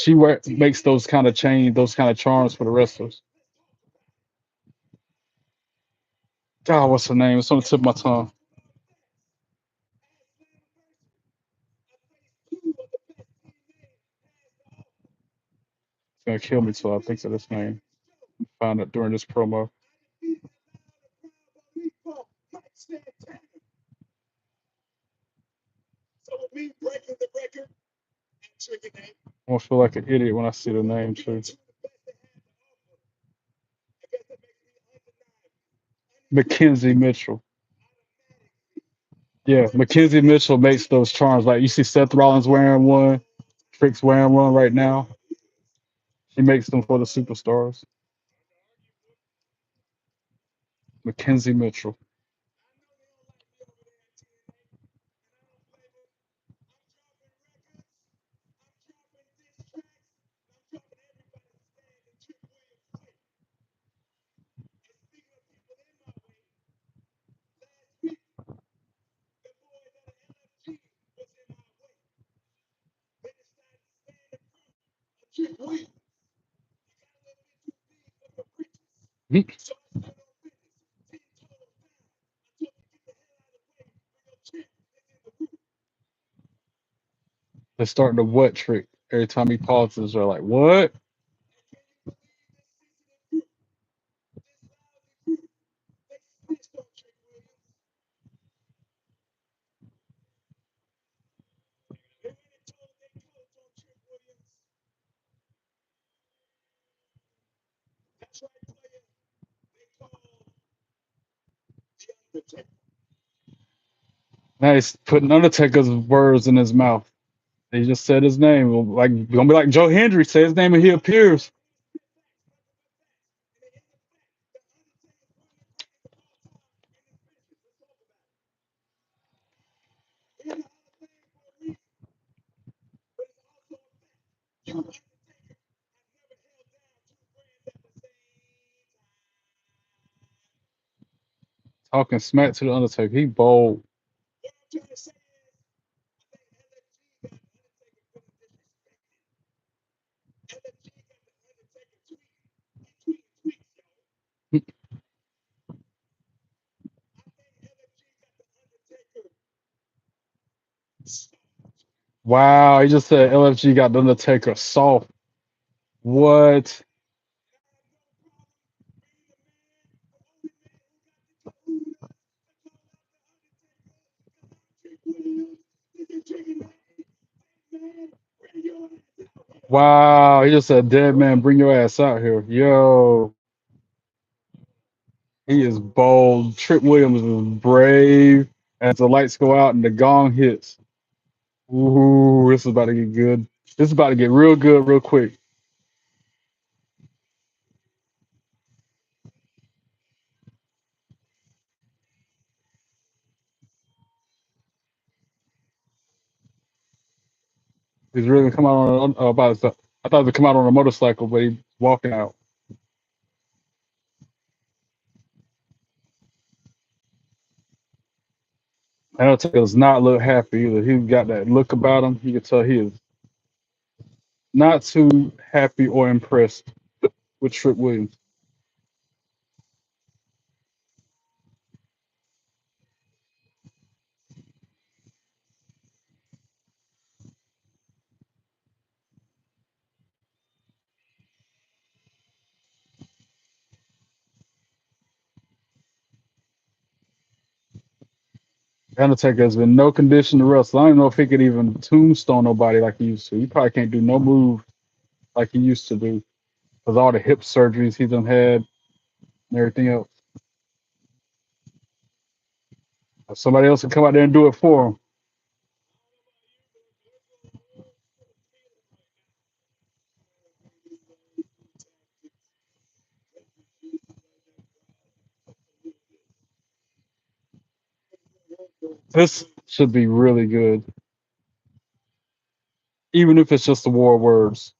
makes those kind of chains, those kind of charms for the wrestlers. God, what's her name? It's on the tip of my tongue. It's gonna kill me till I think of this name. Find it during this promo. I won't feel like an idiot when I see the name too. Mackenzie Mitchell. Yeah, Mackenzie Mitchell makes those charms. Like you see Seth Rollins wearing one, Trick's wearing one right now. She makes them for the superstars. Mackenzie Mitchell. They're starting the what trick every time he pauses. They're like, what? Now he's putting Undertaker's words in his mouth. He just said his name. Like gonna be like Joe Hendry, say his name and he appears. Talking smack to the Undertaker. He bold. Wow, he just said LFG got the Undertaker soft. What? Wow, he just said, dead man, bring your ass out here. Yo, he is bold. Trick Williams is brave. As the lights go out and the gong hits. Ooh, this is about to get good. This is about to get real good real quick. He's really gonna come out on about his, I thought he would come out on a motorcycle, but he's walking out. Undertaker does not look happy either. He's got that look about him. You can tell he is not too happy or impressed with Trick Williams. Undertaker has been no condition to wrestle. I don't even know if he could even tombstone nobody like he used to. He probably can't do no move like he used to do because all the hip surgeries he's done had and everything else. If somebody else can come out there and do it for him. This should be really good, even if it's just the war of words.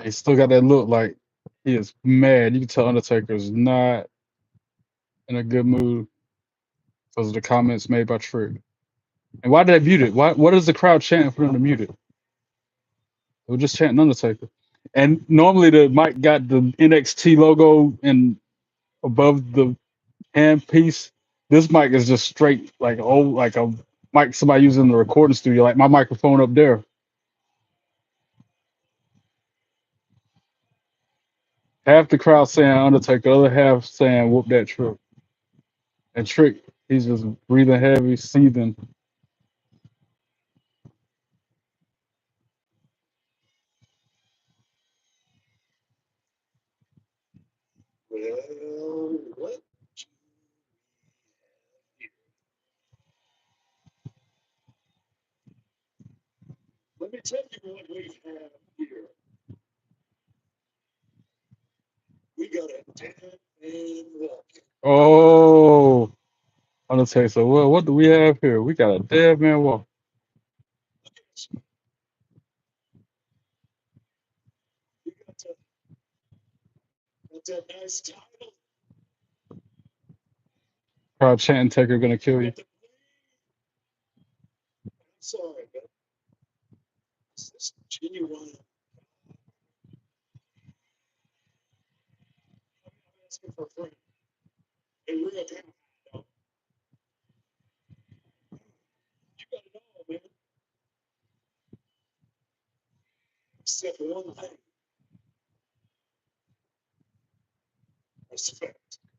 He still got that look like he is mad. You can tell Undertaker is not in a good mood because of the comments made by Trick. And why did they mute it? Why? What is the crowd chanting for them to mute it? They were just chanting Undertaker. And normally the mic got the NXT logo and above the handpiece. This mic is just straight like like a mic somebody using in the recording studio, like my microphone up there. Half the crowd saying Undertaker, the other half saying whoop that Trick. And Trick, he's just breathing heavy, seething. Oh, Undertaker. So, well, what do we have here? We got a dead man walk. Crowd chanting Taker gonna kill you.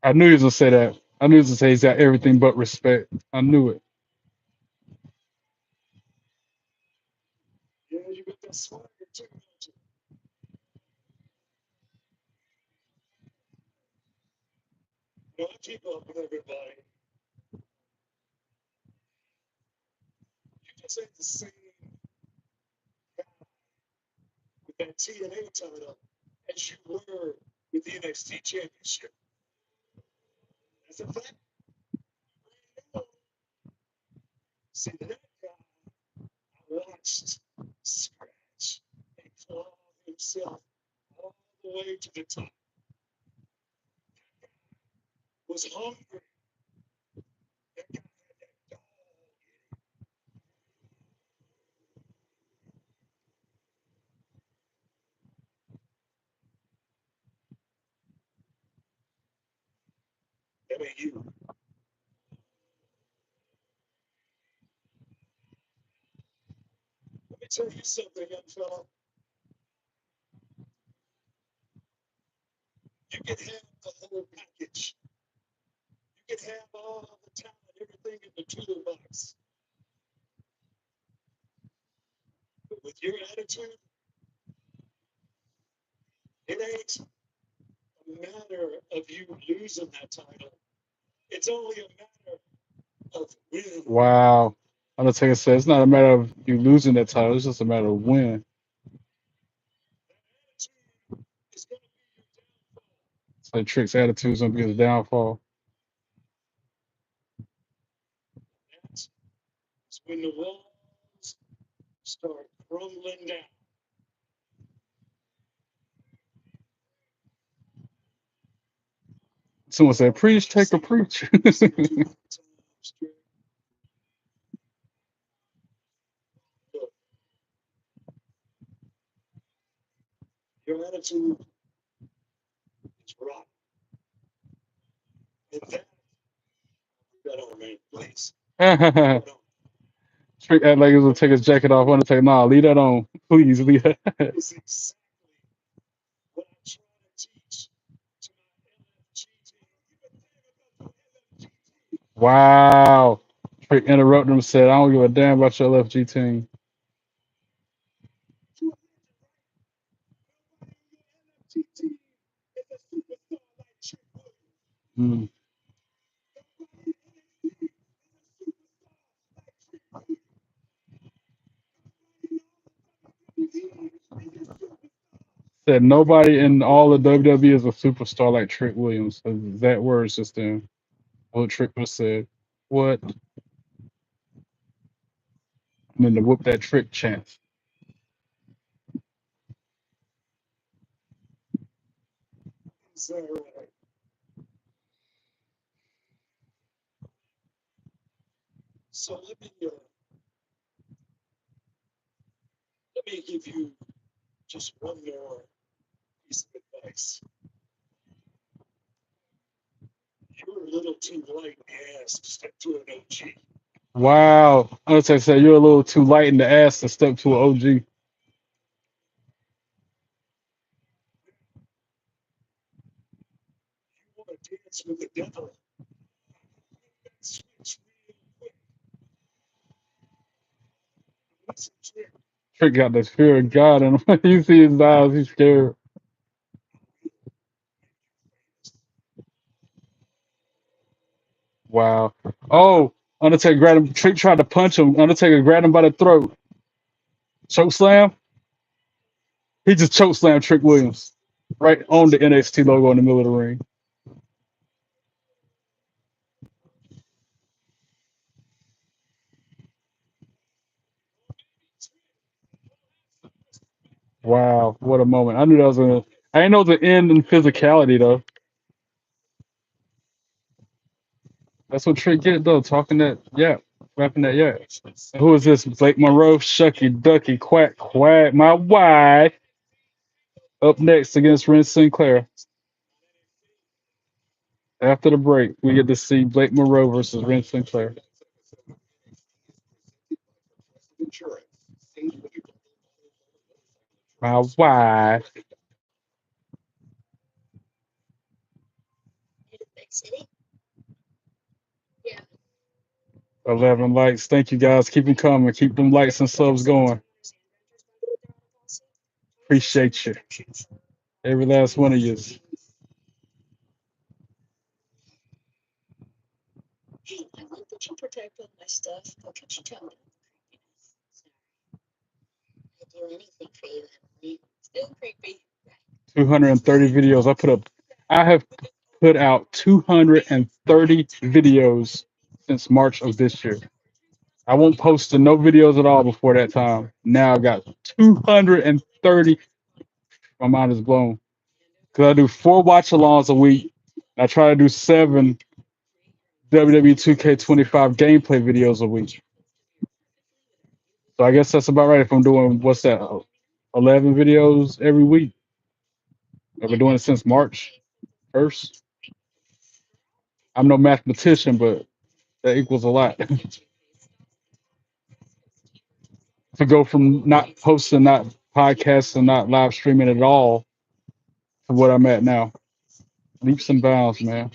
I knew he was gonna say that. I knew he was gonna say he's got everything but respect. I knew it. With the NXT Championship. That's a fact. See, that guy I watched scratch and claw himself all the way to the top. Was hungry. That guy had that dog. That ain't you. Let me tell you something, young fella. You can have the whole package. You can have all the talent, everything in the toolbox. But with your attitude, it ain't a matter of you losing that title. It's only a matter of when. Wow. Undertaker said it's not a matter of you losing that title, it's just a matter of when. It's going to be your downfall. It's like Trick's attitude is gonna be his downfall. That's when the walls start crumbling down. Someone said, preach, Taker, preach. Look, your attitude is rotten. And that, that on me, please. Put on. Trick act like he was gonna take his jacket off. Undertaker, nah, leave that on. Please leave that. It's exactly what I try to teach to my LFG team. You been thinking about the LFG team. Wow. Trick interrupted him and said, I don't give a damn about your LFG team. You LFG team is a superstar like Trick Williams. Mm. Said nobody in all of WWE is a superstar like Trick Williams. That words just then. What Trick was said. What? And then to whoop that Trick chance. Is that right? So let me give you just one more piece of advice. You're a little too light in the ass to step to an OG. Wow. Undertaker said you're a little too light in the ass to step to an OG. You want to dance with the devil? Switch real quick. Listen, Trick. Trick got the fear of God and when you see his eyes, he's scared. Wow. Oh, Undertaker grabbed him. Trick tried to punch him. Undertaker grabbed him by the throat. Choke slam. He just choke slammed Trick Williams right on the NXT logo in the middle of the ring. Wow, what a moment! I knew that was gonna I ain't know the end in physicality though. That's what Trick get though, talking that rapping that Who is this? Blake Monroe, Shucky Ducky, Quack Quack, my wife. Up next against Wren Sinclair. After the break, we get to see Blake Monroe versus Wren Sinclair. My wife. 11 likes. Thank you guys. Keep them coming. Keep them likes and subs going. Appreciate you. Every last one of you. Hey, I like that you protect all my stuff, but could you tell me? I'd do anything for you, Emily. Still creepy. 230 videos. I have put out 230 videos since March of this year. I won't post no videos at all before that time. Now I've got 230. My mind is blown. Because I do 4 watch alongs a week. I try to do 7 WWE 2K25 gameplay videos a week. So I guess that's about right if I'm doing, what's that, 11 videos every week. I've been doing it since March 1st. I'm no mathematician, but that equals a lot. To go from not posting, not podcasting, not live streaming at all to what I'm at now. Leaps and bounds, man.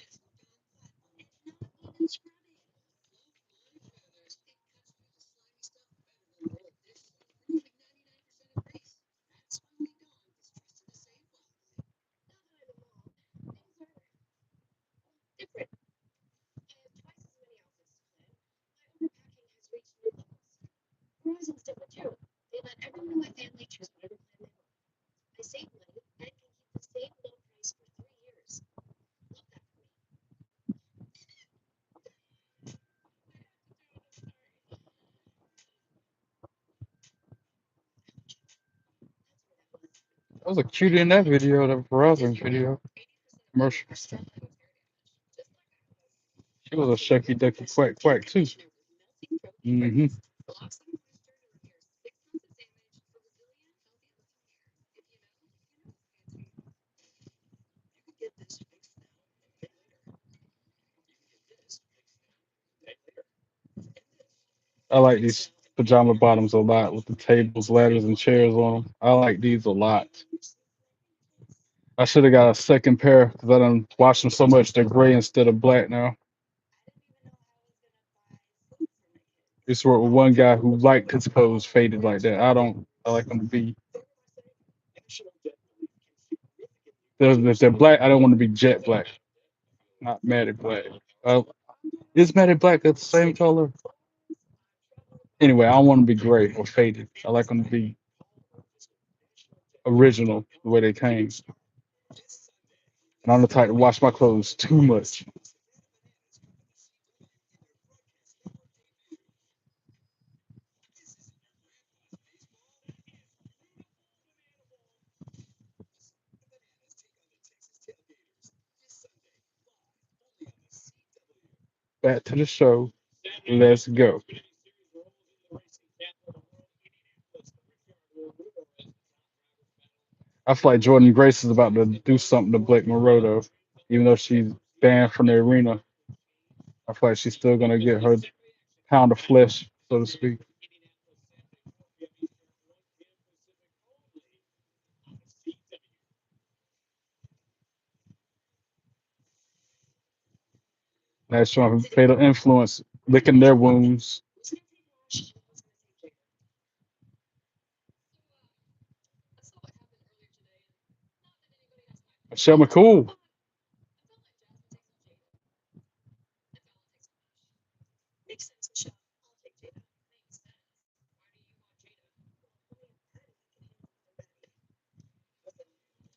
Horizon's different too. They let everyone in my family choose whatever plan they want. I save money and can keep the same low price for 3 years. Love that for That was a cutie in that video, that Verizon video. Commercial. She was a shucky ducky quack quack too. Hmm. I like these pajama bottoms a lot with the tables, ladders, and chairs on them. I like these a lot. I should have got a second pair because I done washed them so much they're gray instead of black now. This were one guy who liked his clothes faded like that. I don't. I like them to be. If they're black, I don't want to be jet black, not matted black. Is matted black the same color? Anyway, I don't want to be gray or faded. I like them to be original the way they came. And I'm the type to wash my clothes too much. Back to the show. Let's go. I feel like Jordan Grace is about to do something to Blake Monroe, though. Even though she's banned from the arena, I feel like she's still going to get her pound of flesh, so to speak. That's showing fatal influence, licking their wounds. Michelle McCool. makes sense, Michelle. I'll take Jada.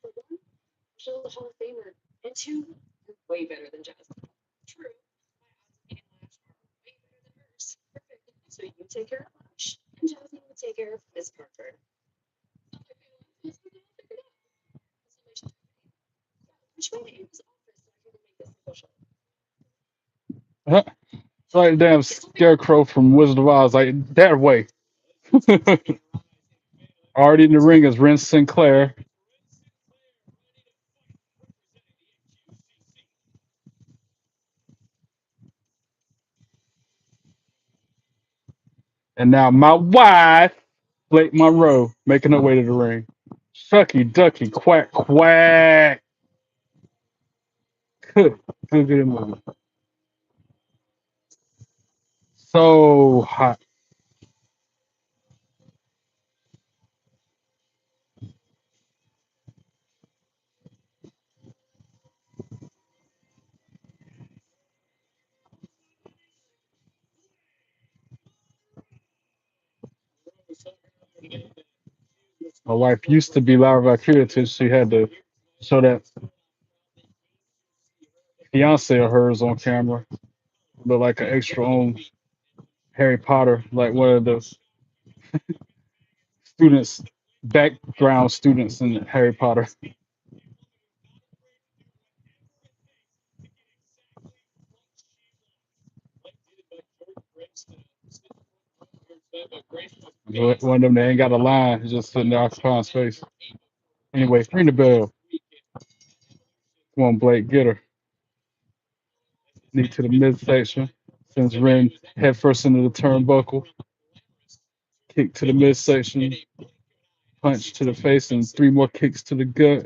For one, Michelle's a Hall of Famer, and 2, you're way better than Jasper. True. My odds of getting Lash are way better than hers. Perfect. So you take care of Lash, and Jasmine will take care of Miss Parker. Which way to Amy's office so I can go make this social? Huh? It's like the damn scarecrow from Wizard of Oz, like that way. Already in the ring is Wren Sinclair. And now my wife, Blake Monroe, making her way to the ring. Shucky ducky quack quack. Good, good movie. So hot. My wife used to be Lara Valkyria until she had to show that fiance of hers on camera. Look like an extra on Harry Potter, like one of the students, background students in Harry Potter. One of them that ain't got a line, he's just sitting there occupying space. Anyway, ring the bell. Come on, Blake, get her. Knee to the midsection. Sends Wren head first into the turnbuckle. Kick to the midsection. Punch to the face, and three more kicks to the gut.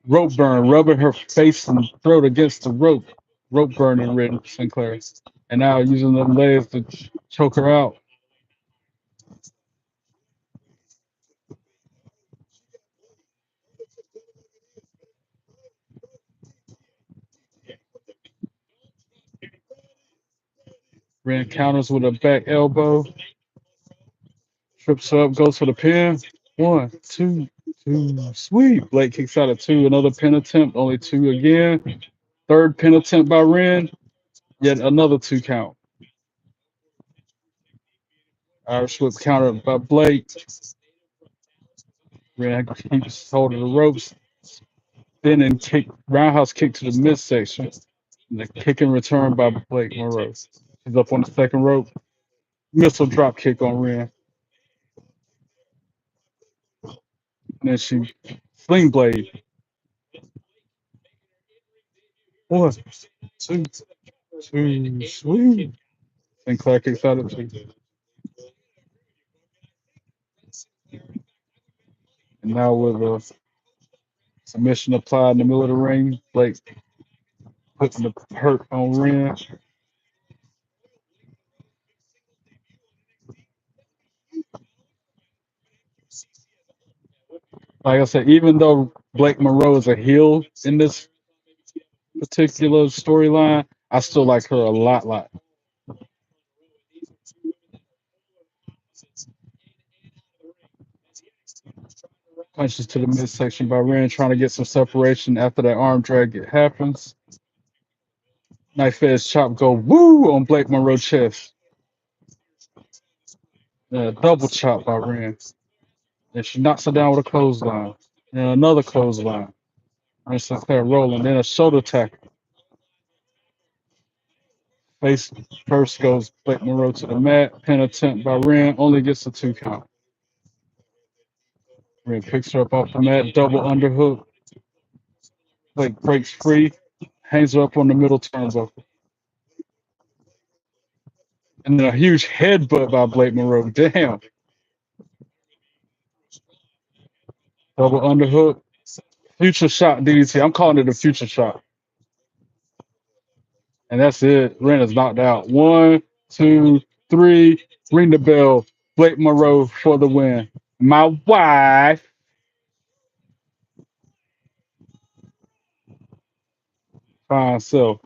Rope burn, rubbing her face and throat against the rope. Rope burning Wren Sinclair. And now using them legs to choke her out. Wren counters with a back elbow. Trips her up, goes for the pin. One, two, sweet. Blake kicks out at two. Another pin attempt, only two again. Third pin attempt by Wren. Yet another two count. Irish whip counter by Blake. Wren keeps holding the ropes. Then and kick roundhouse kick to the midsection. And the kick and return by Blake Monroe. He's up on the second rope. Missile drop kick on Wren. And then she sling blade. One, two, sweet. Sinclair kicks out at two. And now with a submission applied in the middle of the ring, Blake putting the hurt on Wren. Like I said, even though Blake Monroe is a heel in this particular storyline, I still like her a lot. Punches to the midsection by Wren, trying to get some separation after that arm drag it happens. Knife edge chop go woo on Blake Monroe's chest. Double chop by Wren. And she knocks her down with a clothesline. And another clothesline. And Sinclair rolling. Then a shoulder tackle. Face first goes Blake Monroe to the mat. Pin attempt by Wren. Only gets a two count. Wren picks her up off the mat. Double underhook. Blake breaks free. Hangs her up on the middle turnbuckle. And then a huge headbutt by Blake Monroe. Damn. Double underhook. Future shot DDT. I'm calling it a future shot. And that's it. Wren is knocked out. One, two, three. Ring the bell. Blake Monroe for the win. My wife. Fine self.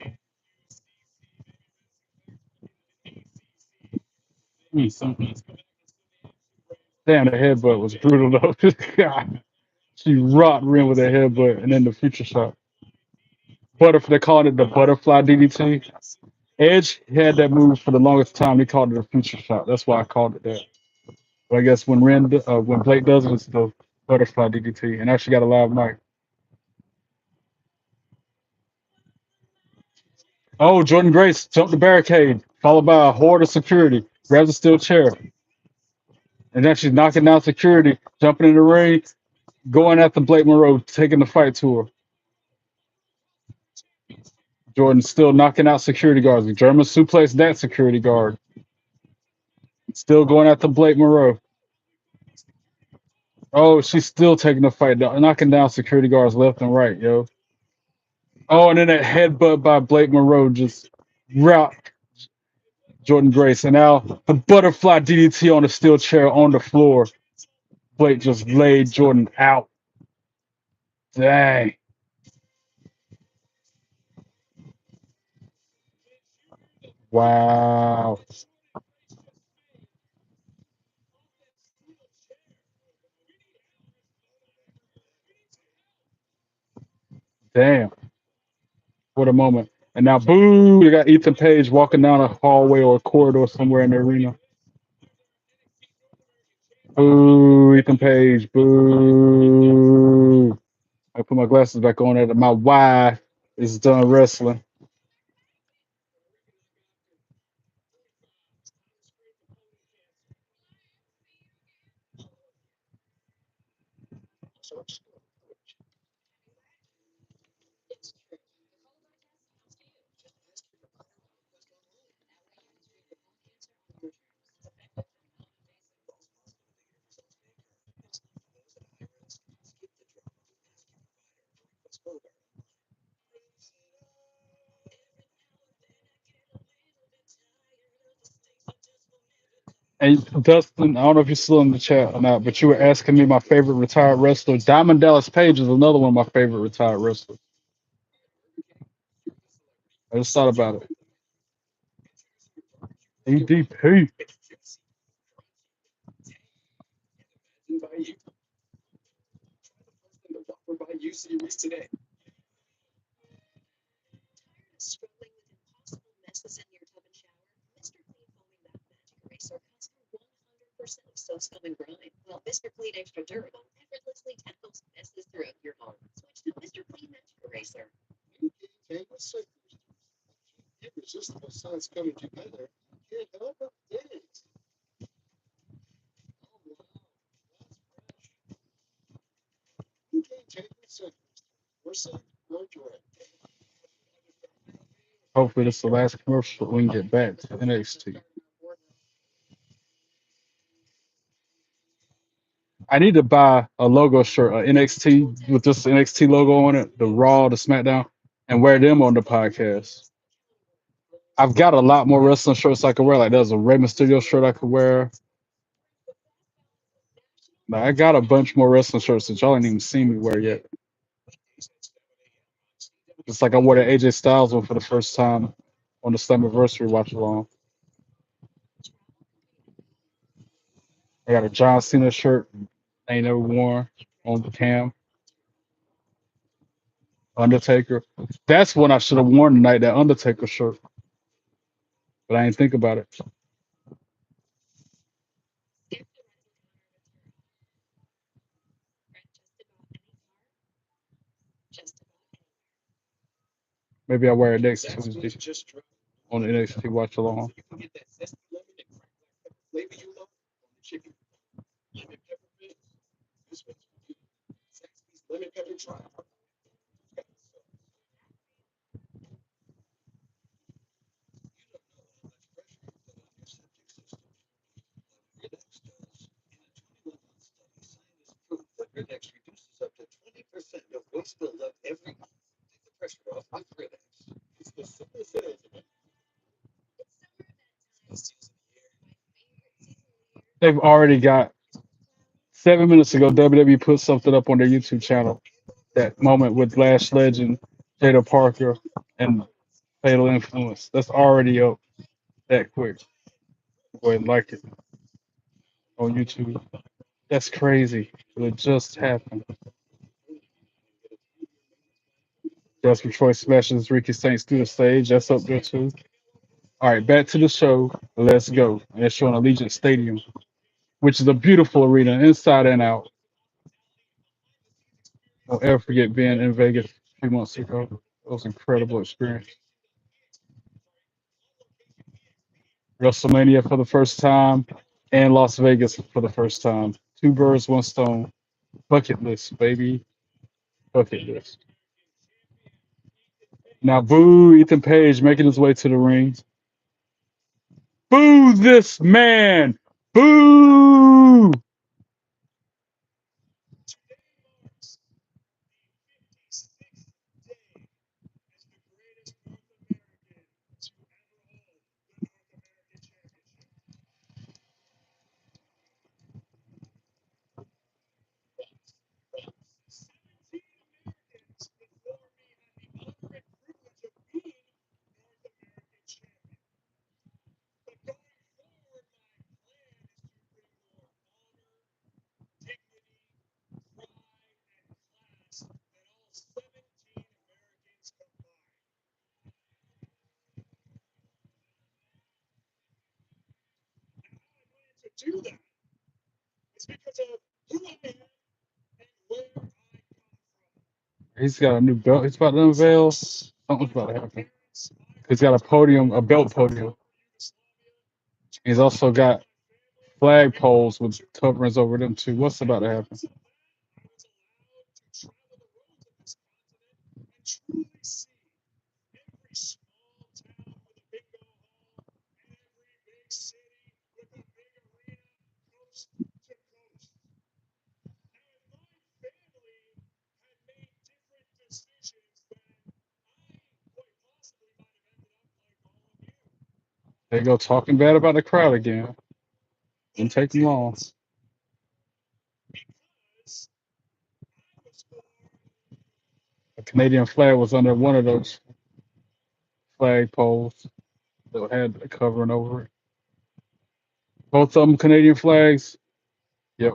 Damn, the headbutt was brutal though. God. She rocked Wren with that headbutt and then the future shot. Butterfly, they called it the butterfly DDT. Edge had that move for the longest time. He called it a future shot. That's why I called it that. But I guess when when Blake does it, it's the Butterfly DDT. And now she got a live mic. Oh, Jordan Grace jumped the barricade, followed by a horde of security. Grabs a steel chair. And then she's knocking down security, jumping in the ring, going after Blake Monroe, taking the fight to her. Jordan still knocking out security guards. The German suplex that security guard. Still going after Blake Monroe. Oh, she's still taking the fight, knocking down security guards left and right, yo. Oh, and then that headbutt by Blake Monroe just rocked Jordan Grace. And now the butterfly DDT on the steel chair on the floor. Blake just laid Jordan out. Dang. Wow. Damn. What a moment. And now, boo, you got Ethan Page walking down a hallway or a corridor somewhere in the arena. Boo, Ethan Page. Boo. I put my glasses back on. That my wife is done wrestling. And Dustin, I don't know if you're still in the chat or not, but you were asking me my favorite retired wrestler. Diamond Dallas Page is another one of my favorite retired wrestlers. I just thought about it. EDP. Struggling with impossible messes in your tub and shower? Mr. Clean Foaming That Magic Eraser cuts through 100% of soap, scum, and grime, while Mr. Clean Extra Durable effortlessly tackles messes throughout your home. Switch to Mr. Clean Magic Eraser. Hopefully, this is the last commercial we can get back to NXT. I need to buy a logo shirt, a NXT with this NXT logo on it, the Raw, the SmackDown, and wear them on the podcast. I've got a lot more wrestling shirts I could wear. Like there's a Rey Mysterio shirt I could wear. Like, I got a bunch more wrestling shirts that y'all ain't even seen me wear yet. It's like I wore the AJ Styles one for the first time on the Slammiversary watch along. I got a John Cena shirt I ain't never worn on the cam. Undertaker. That's one I should have worn tonight, that Undertaker shirt. But I ain't think about it. Maybe I'll wear it next Tuesday on the NXT watch along. They've already got 7 minutes ago, WWE put something up on their YouTube channel. That moment with Lash Legend, Jada Parker, and Fatal Influence. That's already up that quick. Go ahead and like it on YouTube. That's crazy. It just happened. Jasper Troy smashes Ricky Saints through the stage. That's up there too. All right, back to the show. Let's go. And it's showing Allegiant Stadium, which is a beautiful arena inside and out. I'll ever forget being in Vegas a few months ago. It was an incredible experience. WrestleMania for the first time and Las Vegas for the first time. Two birds, one stone. Bucket list, baby. Bucket list. Now, boo Ethan Page making his way to the ring. Boo this man. Boo. He's got a new belt. He's about to unveil. Something's about to happen. He's got a podium, a belt podium. He's also got flag poles with coverings over them too. What's about to happen? They go talking bad about the crowd again. Didn't take them long. A Canadian flag was under one of those flag poles that had a covering over it. Both of them Canadian flags. Yep.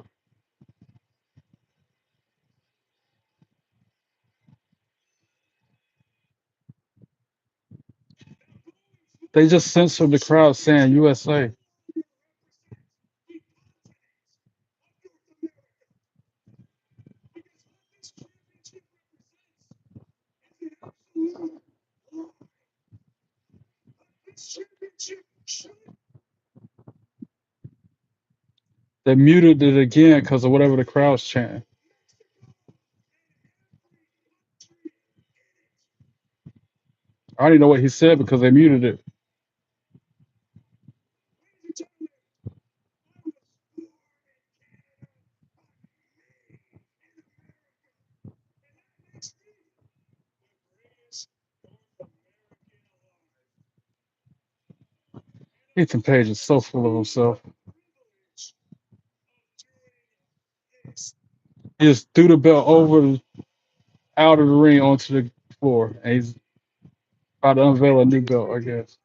They just censored the crowd saying USA. They muted it again because of whatever the crowd's chanting. I don't even know what he said because they muted it. Ethan Page is so full of himself. He just threw the belt over out of the ring onto the floor, and he's about to unveil a new belt, I guess.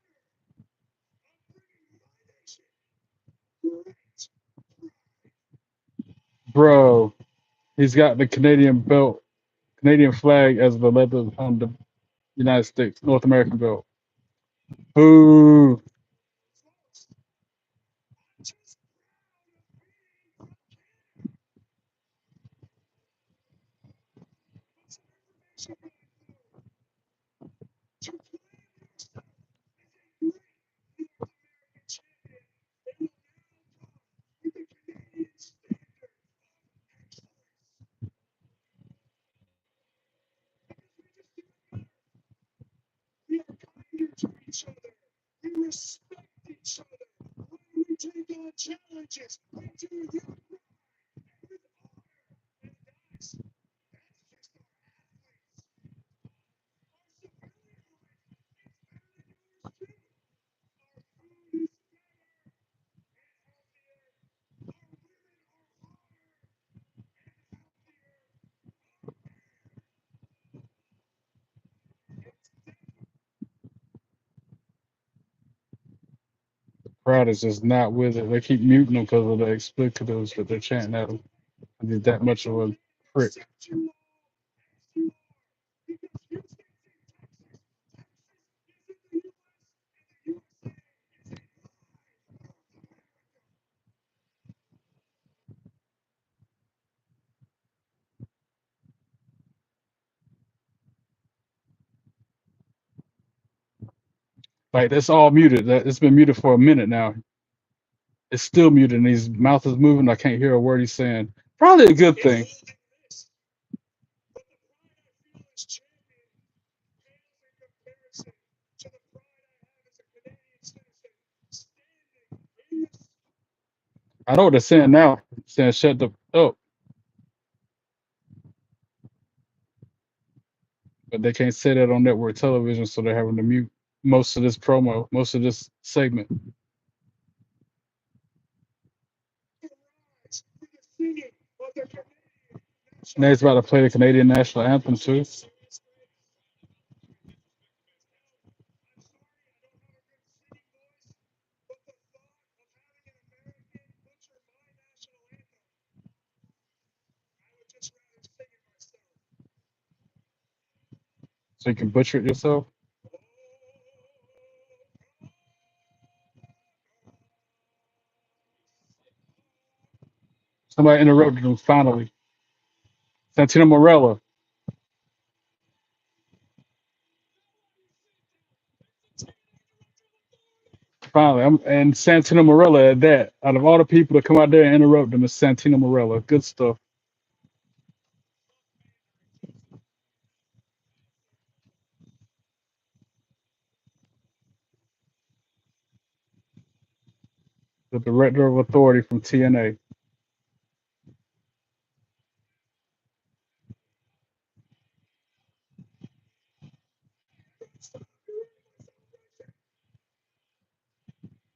Bro, he's got the Canadian belt, Canadian flag as the leather on the United States, North American belt. Boo! Crowd is just not with it. They keep muting him because of the explicatives that they're chanting at him. He's that much of a prick. Like that's all muted. It's been muted for a minute now. It's still muted, and his mouth is moving. I can't hear a word he's saying. Probably a good thing. I know what they're saying now. Saying shut the up, but they can't say that on network television, so they're having to mute most of this promo, most of this segment. Now he's about to play the Canadian national anthem too. So you can butcher it yourself. Somebody interrupted him finally. Santino Morella. Finally. And Santino Morella at that. Out of all the people that come out there and interrupt him, it's Santino Morella. Good stuff. The director of authority from TNA.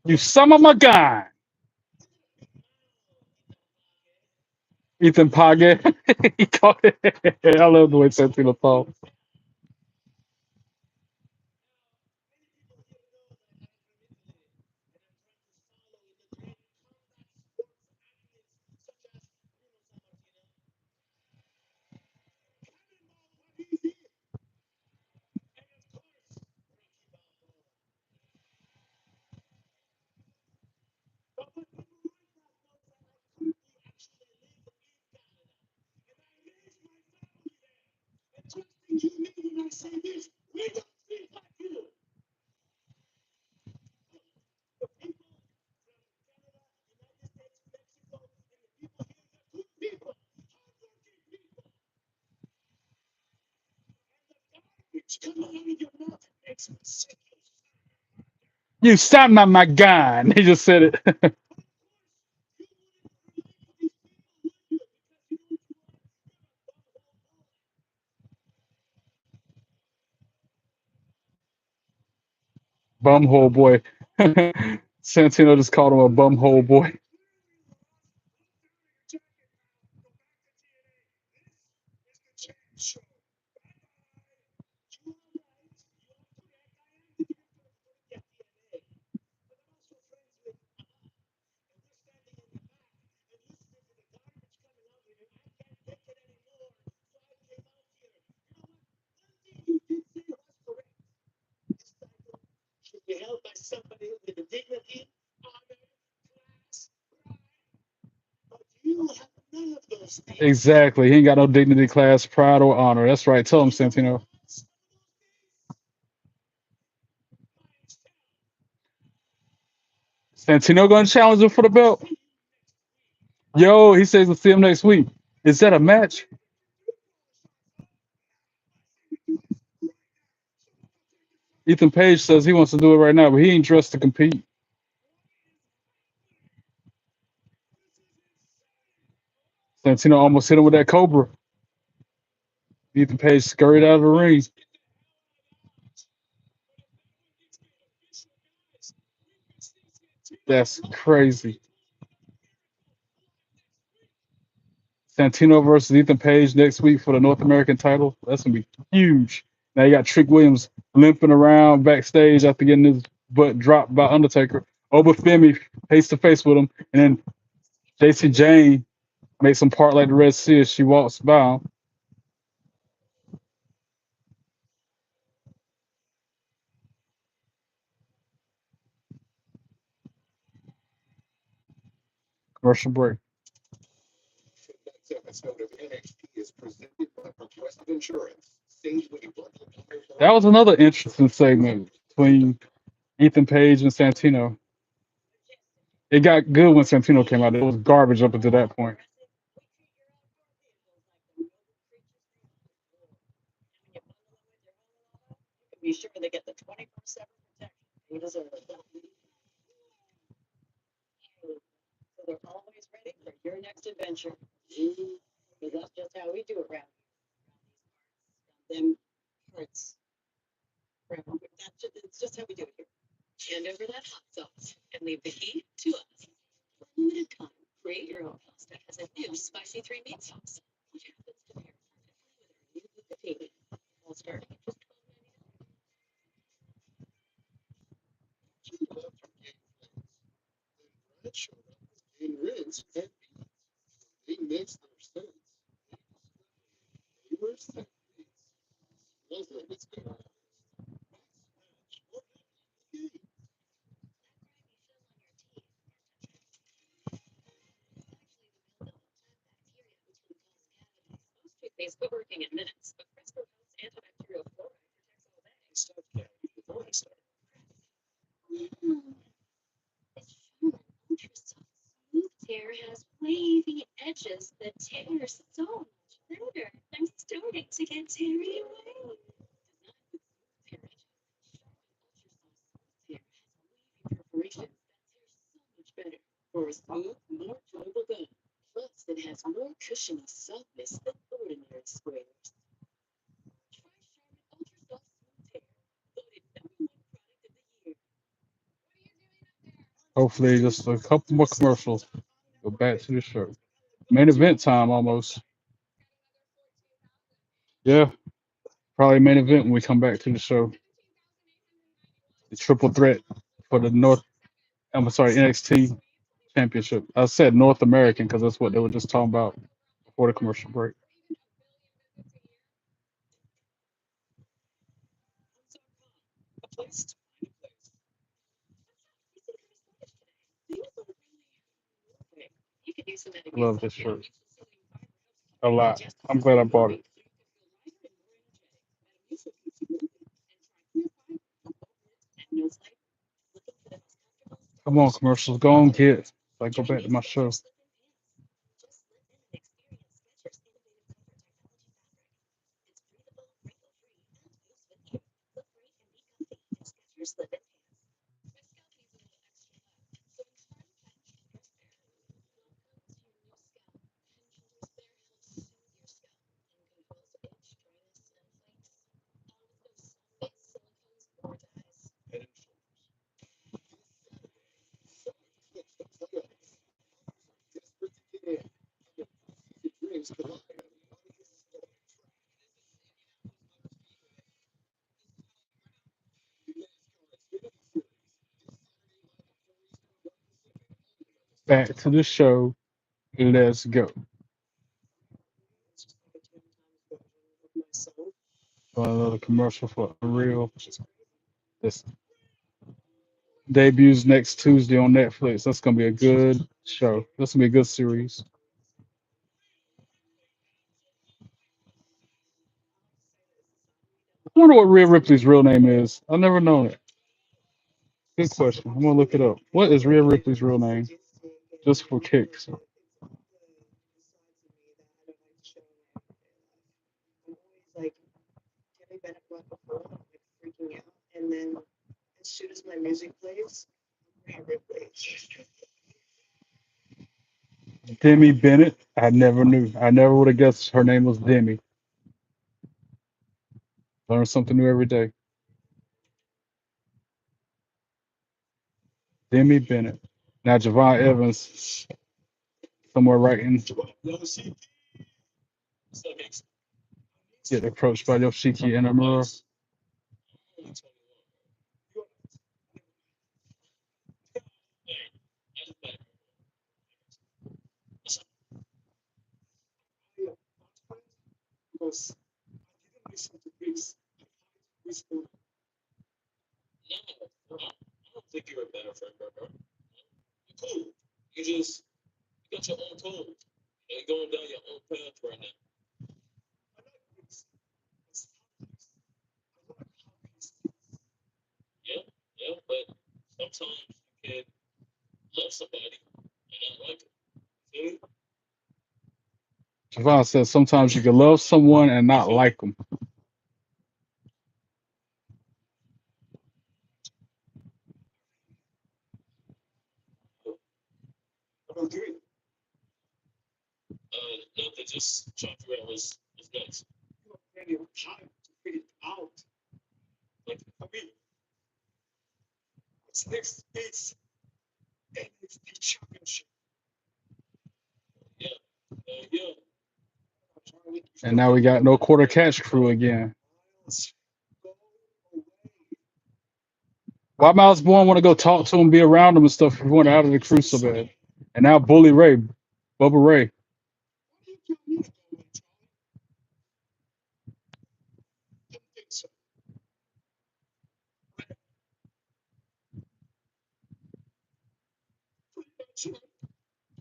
You son of a gun. Ethan Page. He called it. I love the way Santino talks. You son of my gun. He just said it. Bumhole boy. Santino just called him a bumhole boy. Exactly. He ain't got no dignity, class, pride, or honor. That's right. Tell him, Santino. Santino gonna challenge him for the belt. Yo, he says we'll see him next week. Is that a match? Ethan Page says he wants to do it right now, but he ain't dressed to compete. Santino almost hit him with that Cobra. Ethan Page scurried out of the ring. That's crazy. Santino versus Ethan Page next week for the North American title. That's gonna be huge. Now you got Trick Williams limping around backstage after getting his butt dropped by Undertaker. Over Femi face to face with him, and then Jayne makes him part like the Red Sea as she walks by him. Commercial break. That was another interesting segment between Ethan Page and Santino. It got good when Santino came out. It was garbage up until that point. Be sure they get the 24/7 protection they deserve. So they're always ready for your next adventure. Because that's just how we do it around them parts. It's just how we do it here. Hand over that hot sauce and leave the heat to us. For a limited time, create your own pasta as a new spicy 3-meat sauce, which happens to pair perfectly with our new bucatini. All starting at just most toothpaste quit working in minutes, but Cresco Health's antibacterial fluoride protects all day. It's short, ultra soft, smooth tear has wavy edges that tear so much better. I'm starting to get teary away. Designed with smooth tear edges, sharp ultra soft smooth tear has wavy perforations that tear so much better for a smooth, more durable gun. Plus, it has more cushiony softness than ordinary squares. Try Charmin Ultra Soft Smooth Tear, voted #1 product of the year. Hopefully, just a couple more commercials. Go back to the show. Main event time almost. Yeah, probably main event when we come back to the show. The triple threat for the NXT Championship. I said North American because that's what they were just talking about before the commercial break. You could use some Love this shirt a lot. I'm glad I bought it. Come on, commercials. Go on, kids. Like, go back to my show. Back to the show. Let's go. Another commercial for Unreal. This debuts next Tuesday on Netflix. That's gonna be a good show. That's gonna be a good series. I wonder what Rhea Ripley's real name is. I've never known it. Good question. I'm gonna look it up. What is Rhea Ripley's real name? Just for kicks. Demi Bennett. I never knew. I never would have guessed her name was Demi. Learn something new every day. Demi Bennett. Now Javon Evans, somewhere right in, get approached by Yoshiki and Inamura. Javon says sometimes you can love someone and not like them. It's NXT Championship. And now we got no quarter catch crew again. Why Miles Bourne want to go talk to him, be around him and stuff if he went out of the crew so bad? And now Bully Ray, Bubba Ray.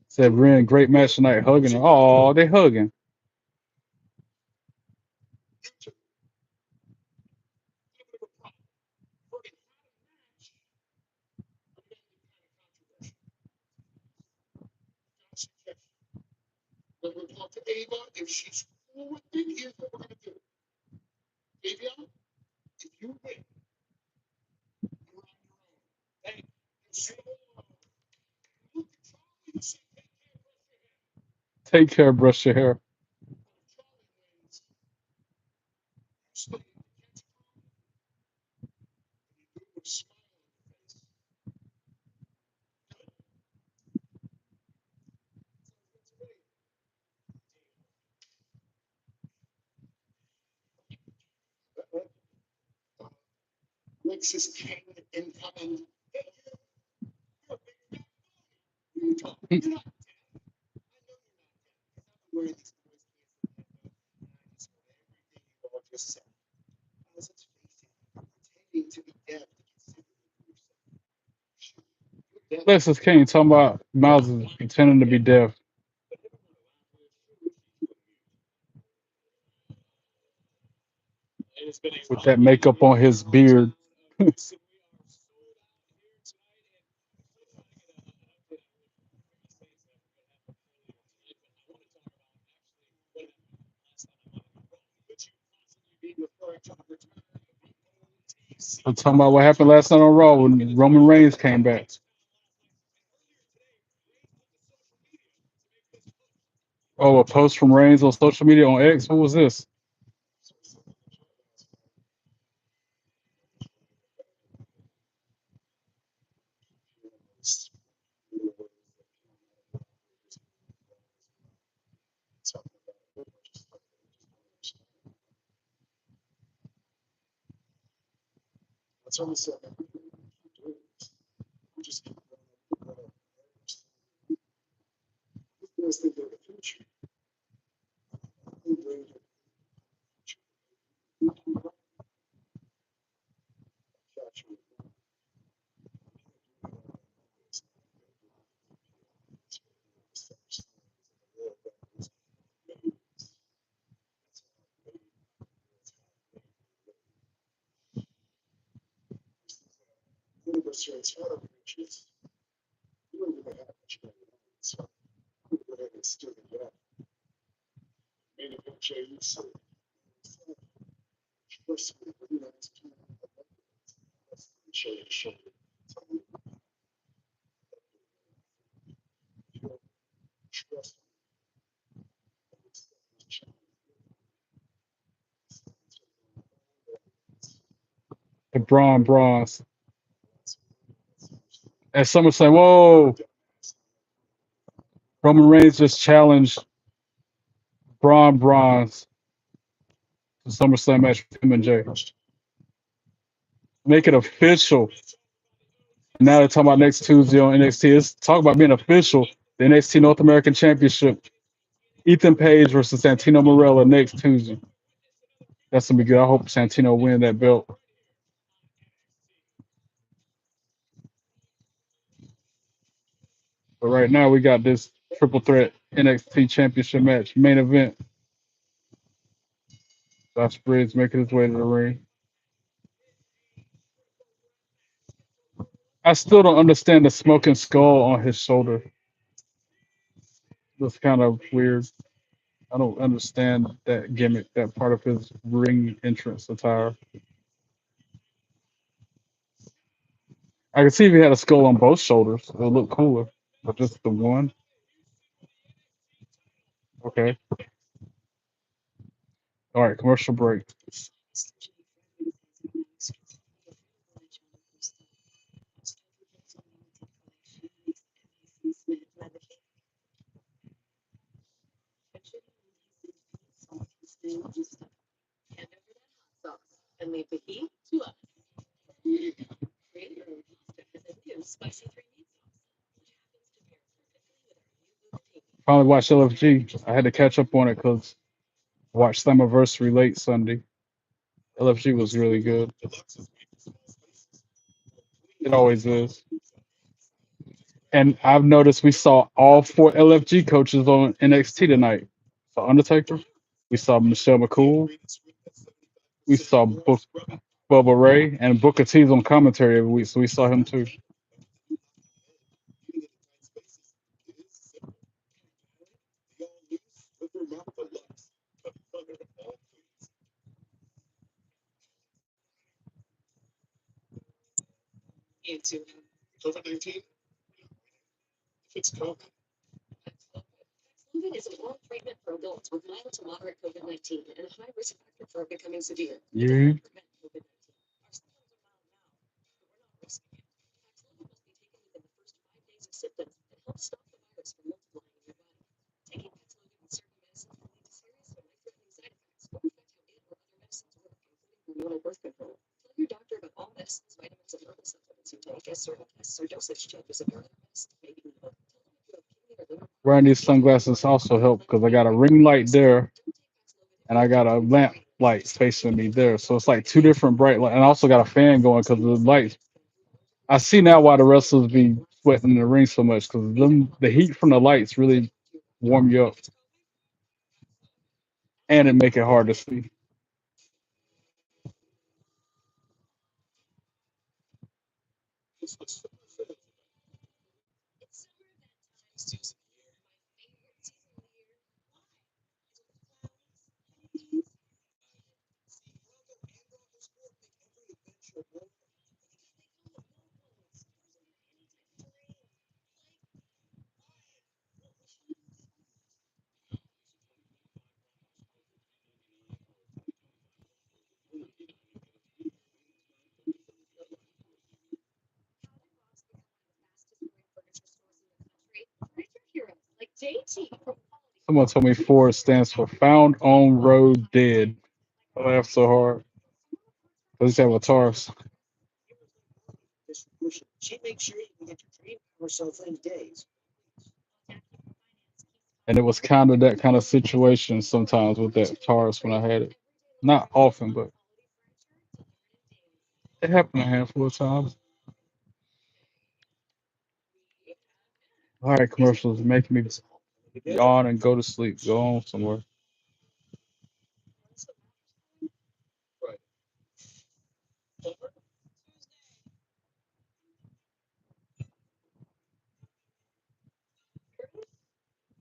Said Wren, great match tonight, hugging. Oh, they hugging. When we talk to Ava, if she's cool with it, here's what we're gonna do. Ava, if you win, you're on your own. Hey, you look at Charlie, you say, Take care, brush your hair. Charlie wins. You stay in the catch and you do it with a smile on your face. Lexus King incoming. Hey, you're a big fat boy. You talk. You're not deaf. I know you're not deaf because I'm wearing these noise canceling headphones and I just heard everything you all just said. Let's face it, you're pretending to be deaf to get sympathy for yourself. Shoot, you're deaf. Lexus King talking about Miles is pretending to be deaf with that makeup on his beard. I'm talking about what happened last night on Raw when Roman Reigns came back. Oh, a post from Reigns on social media on X. What was this? That's what we said. We just keep going. Who's thinking of the future? You don't even have much going on. So I'm going to go ahead and steal it up. Main event Jacy. Trust me, when you have to that's the show to show you. So you don't trust me. The Braun Bronze. At SummerSlam, whoa! Roman Reigns just challenged Braun Bronze to SummerSlam match with him and Jay. Make it official. Now they're talking about next Tuesday on NXT. It's talk about being official. The NXT North American Championship. Ethan Page versus Santino Marella next Tuesday. That's gonna be good. I hope Santino win that belt. But right now we got this triple threat NXT Championship match main event. Josh Briggs making his way to the ring. I still don't understand the smoking skull on his shoulder. That's kind of weird. I don't understand that gimmick, that part of his ring entrance attire. I could see if he had a skull on both shoulders, it would look cooler. But just the one, okay. All right, commercial break. And leave the heat to us. Create your own pasta as a new spicy 3 meat sauce, which happens to pair perfectly with our new bouquet. Finally watched LFG. I had to catch up on it because I watched Slammiversary late Sunday. LFG was really good. It always is. And I've noticed we saw all four LFG coaches on NXT tonight. So Undertaker, we saw Michelle McCool, we saw Bubba Ray, and Booker T's on commentary every week, so we saw him too. You too. COVID is an oral treatment for adults with mild to moderate COVID-19 and a high risk factor for becoming severe. It does You not prevent COVID-19. Our symptoms are mild now, but we're not risking it. Paxlovid must be taken within the first 5 days of symptoms and helps stop the virus from multiplying in your body. Taking Paxlovid with certain medicines can lead to serious or life-threatening side effects or affect how it or other medicines work, including hormonal birth control. Tell your doctor about all medicines, vitamins, and herbal supplements you take, as certain tests or dosage changes of your other medicines may be needed. Tell them if you have kidney or liver wearing problems, these sunglasses also help because I got a ring light there and I got a lamp light facing me there. So it's like two different bright lights. And I also got a fan going because the lights. I see now why the wrestlers be sweating in the ring so much because the heat from the lights really warm you up and it make it hard to see. like Jacy from Someone told me Ford stands for Found on Road Dead. I laughed so hard. I just have a Taurus. And it was kind of that kind of situation sometimes with that Taurus when I had it. Not often, but it happened a handful of times. All right, commercials making me yawn and go to sleep. Go on somewhere.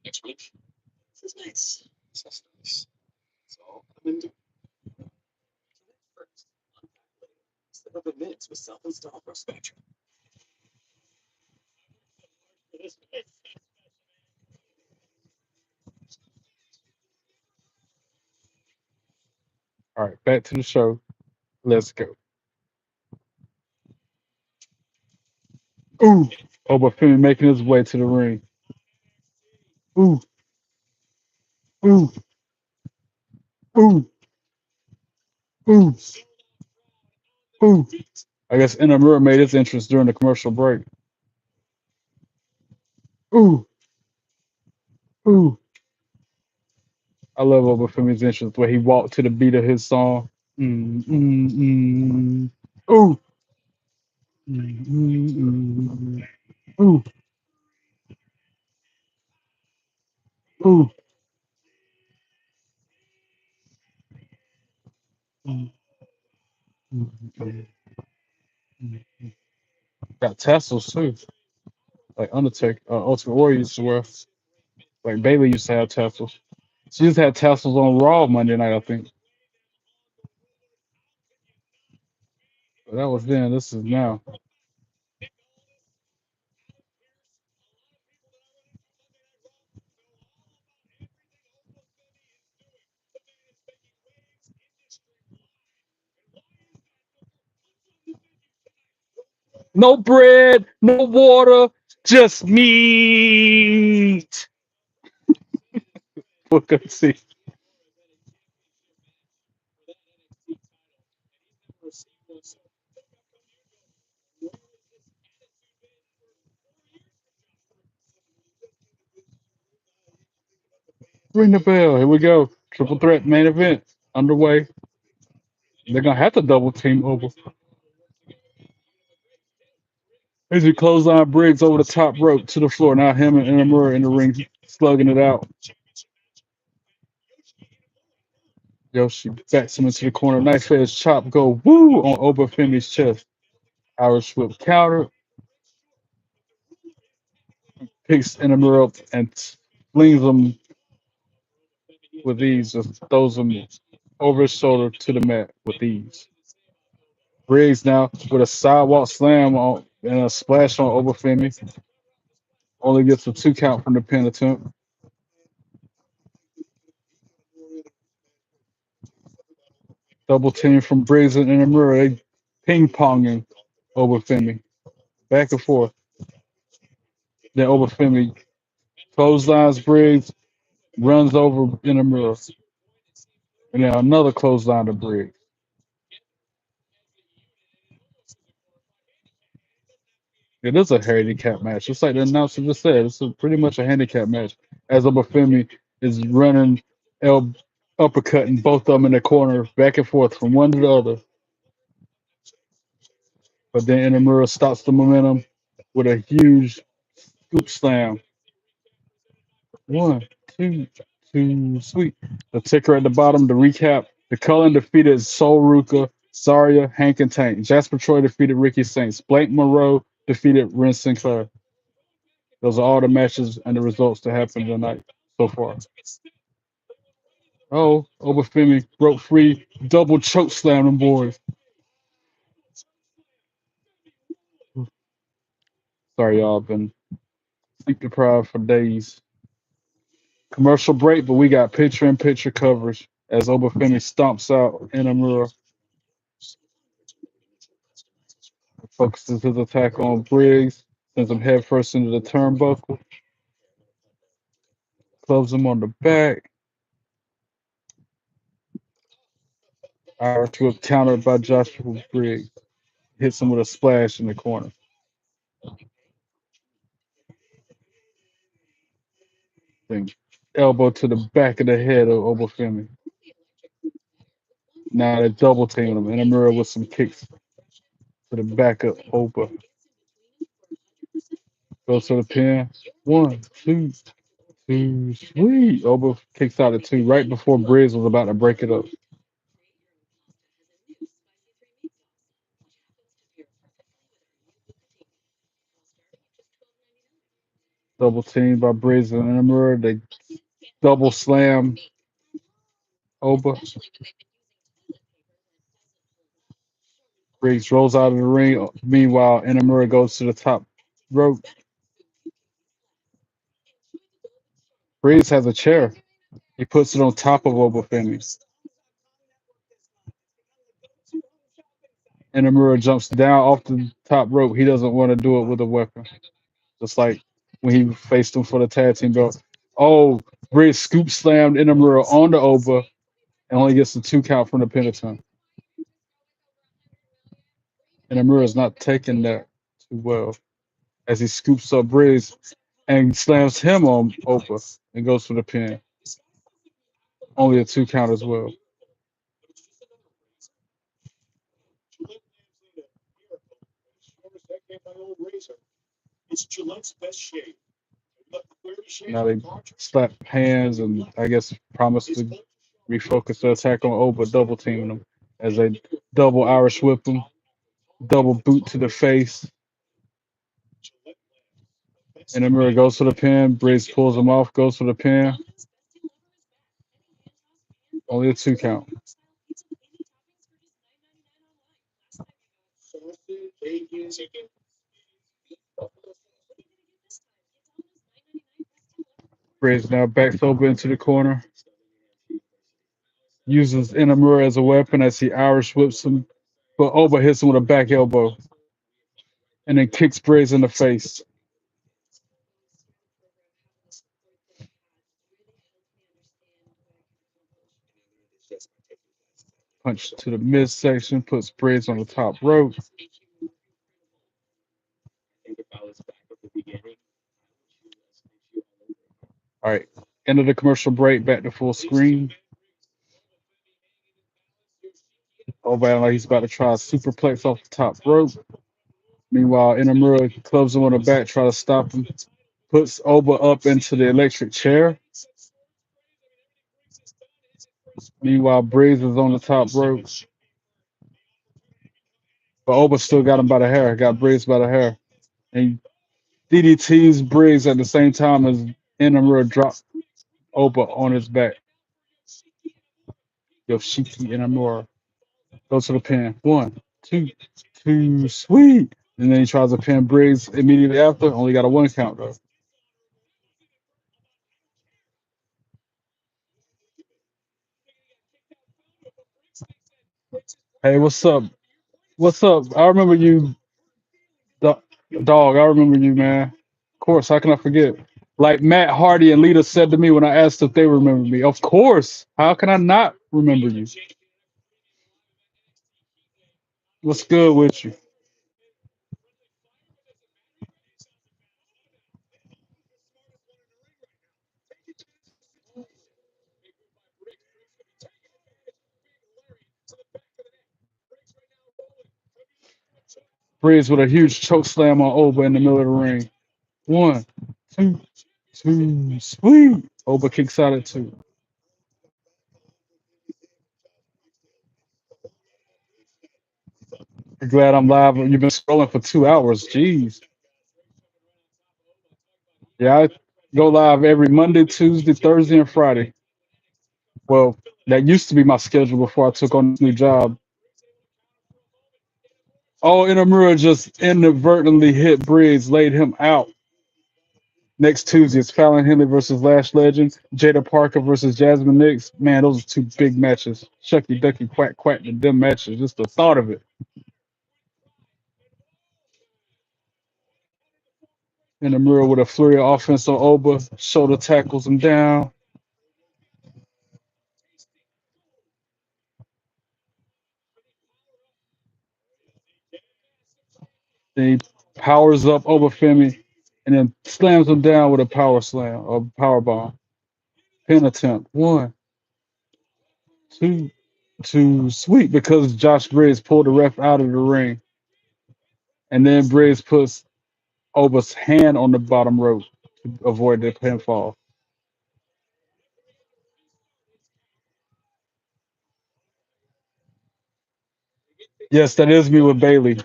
This is nice. All right, back to the show. Let's go. Ooh, Oba Femi making his way to the ring. Ooh, ooh, ooh, ooh, ooh. I guess Inamura made his entrance during the commercial break. Ooh, ooh. I love Oba Femi's entrance where he walked to the beat of his song. Mm, mm, mm. Ooh, mm, mm, mm. Ooh, ooh. Mm, mm, mm, mm. Got tassels too, like Undertaker, Ultimate Warrior used to wear. Like Bailey used to have tassels. She just had tassels on Raw Monday night, I think. But that was then. This is now. No bread, no water, just meat. We're gonna see. Ring the bell. Here we go. Triple threat main event underway. They're gonna have to double team over. As he clothesline Briggs over the top rope to the floor. Now him and Inamura in the ring slugging it out. Yoshi backs him into the corner. Knife edge chop go woo on Oba Femi's chest. Irish whip counter. Picks Inamura up and flings him with ease. Just throws him over his shoulder to the mat with ease. Briggs now with a sidewalk slam on and a splash on Oba Femi. Only gets a 2 count from the pin attempt. Double team from Briggs and Inamura. They ping ponging Oba Femi. Back and forth. Then Oba Femi clotheslines Briggs, runs over Inamura. And then another clothesline to Briggs. It is a handicap match. Just like the announcer just said, it's pretty much a handicap match. As Obafemi is running, el- uppercutting both of them in the corner, back and forth from one to the other. But then Inamura stops the momentum with a huge scoop slam. One, two, two, sweet. The ticker at the bottom, the recap. The Cullen defeated Sol Ruka, Zarya, Hank, and Tank. Jasper Troy defeated Ricky Saints. Blake Monroe defeated Wren Sinclair. Those are all the matches and the results that happened tonight so far. Oh, Obafemi broke free, double choke slam them boys. Sorry, y'all. I've been sleep deprived for days. Commercial break, but we got picture in picture coverage as Obafemi stomps out Inamura, focuses his attack on Briggs, sends him headfirst into the turnbuckle, clubs him on the back. Irish whip countered by Joshua Briggs. Hits him with a splash in the corner. Then elbow to the back of the head of Obafemi. Now they're double teaming him. Inamura with some kicks to the back of Oba. Goes to the pin. One, two, two, sweet. Oba kicks out at two right before Briggs was about to break it up. Double team by Briggs and Inamura. They double slam Oba. Briggs rolls out of the ring. Meanwhile, Inamura goes to the top rope. Briggs has a chair. He puts it on top of Oba Femi. Inamura jumps down off the top rope. He doesn't want to do it with a weapon. Just like when he faced him for the tag team belt. Oh, Briggs scoop slammed Inamura on the Oba and only gets the 2 count from the pin attempt. Inamura is not taking that too well as he scoops up Briggs and slams him on Oba and goes for the pin. Only a 2 count as well. Now they slap hands and I guess promise to refocus the attack on Oba, double teaming him as they double Irish whip him, double boot to the face. Inamura goes for the pin. Briggs pulls him off, goes for the pin. Only a 2 count. Briggs now backs over into the corner. Uses Inamura as a weapon as he Irish whips him. But Oba hits him with a back elbow. And then kicks Briggs in the face. Punch to the midsection. Puts Briggs on the top rope. All right. End of the commercial break. Back to full screen. Oba like he's about to try a superplex off the top rope. Meanwhile, Inamura clubs him on the back, try to stop him. Puts Oba up into the electric chair. Meanwhile, Briggs is on the top rope. But Oba still got him by the hair, got Briggs by the hair. And DDTs Briggs at the same time as Inamura drops Oba on his back. Yoshiki Inamura goes to the pin. 1, 2, sweet. And then he tries to pin Briggs immediately after. Only got a 1 count though. Hey, what's up? What's up? I remember you, Do- dog. I remember you, man. Of course. How can I forget? Like Matt Hardy and Lita said to me when I asked if they remember me. Of course. How can I not remember you? What's good with you? Briggs with a huge choke slam on Oba in the middle of the ring. 1, 2, sweet. Oba kicks out at 2. I'm glad I'm live. You've been scrolling for 2 hours. Jeez. Yeah, I go live every Monday, Tuesday, Thursday, and Friday. Well, that used to be my schedule before I took on this new job. Oh, Inamura just inadvertently hit Briggs, laid him out. Next Tuesday, it's Fallon Henley versus Lash Legend, Jada Parker versus Jasmine Nix. Man, those are two big matches. Shucky Ducky Quack Quack to them matches. Just the thought of it. Inamura with a flurry of offense on Oba, shoulder tackles him down. Then he powers up over Femi and then slams him down with a power slam or power bomb. Pin attempt. 1, 2, sweet because Josh Briggs pulled the ref out of the ring. And then Briggs puts Oba's hand on the bottom rope to avoid the pinfall. Yes, that is me with Bailey.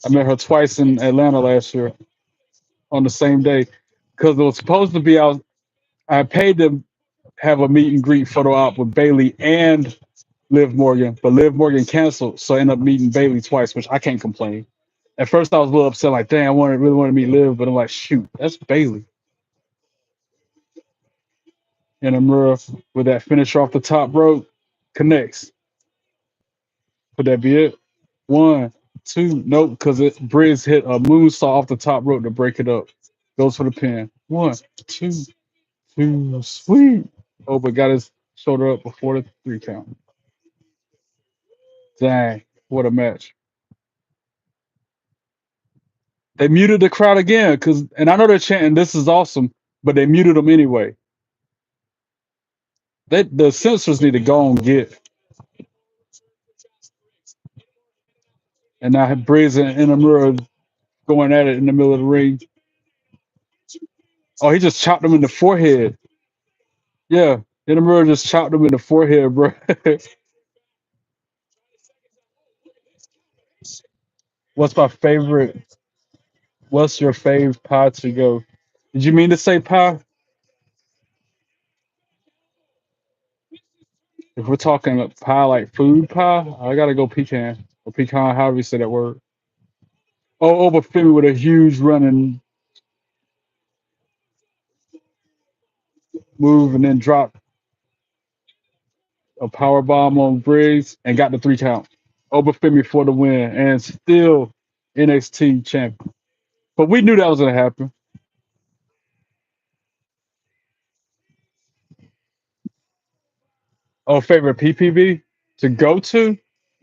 I met her twice in Atlanta last year on the same day because it was supposed to be out. I paid to have a meet and greet photo op with Bailey and Liv Morgan, but Liv Morgan canceled, so I ended up meeting Bailey twice, which I can't complain. At first, I was a little upset, like, dang, really wanted to meet Liv, but I'm like, shoot, that's Bailey. And Amura with that finish off the top rope connects. Could that be it? 1, 2, nope, because Briggs hit a moonsault off the top rope to break it up. Goes for the pin. 1, 2, sweet. Oh, but got his shoulder up before the 3 count. Dang, what a match. They muted the crowd again, and I know they're chanting, "This is awesome," but they muted them anyway. The censors need to go and get. And now Briggs and Inamura going at it in the middle of the ring. Oh, he just chopped him in the forehead. Yeah, Inamura just chopped him in the forehead, bro. What's my favorite? What's your fave pie to go? Did you mean to say pie? If we're talking about pie like food pie, I gotta go pecan or pecan, however you say that word. Oh, over Femi with a huge running move and then drop a power bomb on Briggs and got the 3 count. Over Femi for the win and still NXT champion. But we knew that was gonna happen. Oh, favorite PPV to go to?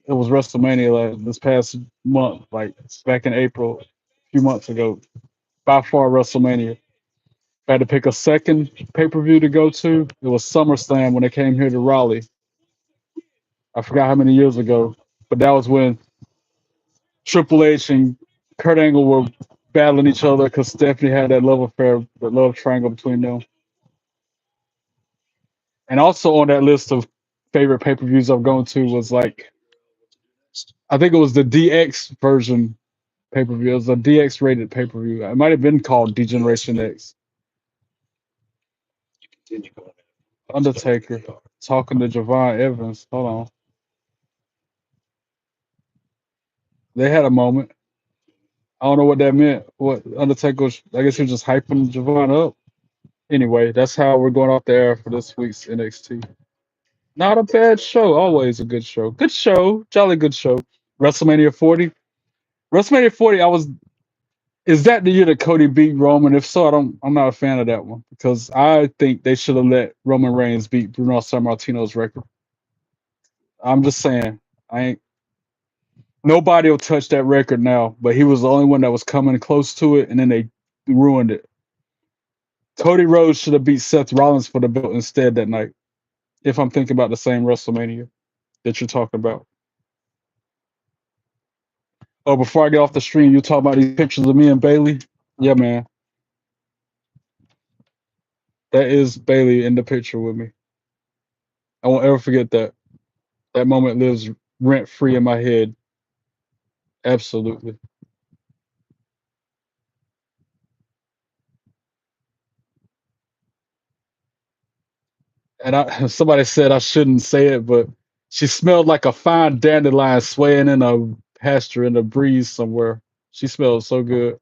It was WrestleMania this past month, like back in April, a few months ago. By far WrestleMania. If I had to pick a second pay per view to go to, it was SummerSlam when they came here to Raleigh. I forgot how many years ago, but that was when Triple H and Kurt Angle were battling each other because Stephanie had that love affair, that love triangle between them. And also on that list of favorite pay per views I've gone to was like, I think it was the DX version pay per view. It was a DX rated pay per view. It might have been called Degeneration X. Undertaker talking to Javon Evans. Hold on. They had a moment. I don't know what that meant. What Undertaker was, I guess he was just hyping Javon up. Anyway, that's how we're going off the air for this week's NXT. Not a bad show. Always a good show. Good show. Jolly good show. WrestleMania 40. WrestleMania 40, is that the year that Cody beat Roman? If so, I'm not a fan of that one because I think they should have let Roman Reigns beat Bruno Sammartino's record. I'm just saying. I ain't Nobody will touch that record now, but he was the only one that was coming close to it, and then they ruined it. Cody Rhodes should have beat Seth Rollins for the belt instead that night. If I'm thinking about the same WrestleMania that you're talking about. Oh, before I get off the stream, you talk about these pictures of me and Bailey. Yeah, man, that is Bailey in the picture with me. I won't ever forget that. That moment lives rent free in my head. Absolutely. And somebody said I shouldn't say it, but she smelled like a fine dandelion swaying in a pasture in a breeze somewhere. She smelled so good.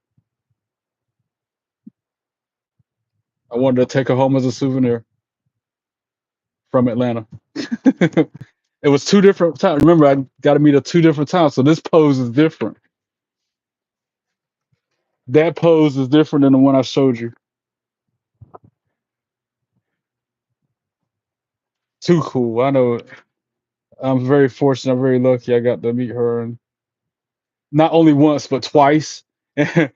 I wanted to take her home as a souvenir from Atlanta. It was 2 different times. Remember, I got to meet her 2 different times, so this pose is different. That pose is different than the one I showed you. Too cool. I know. I'm very fortunate. I'm very lucky. I got to meet her, and not only once but twice. And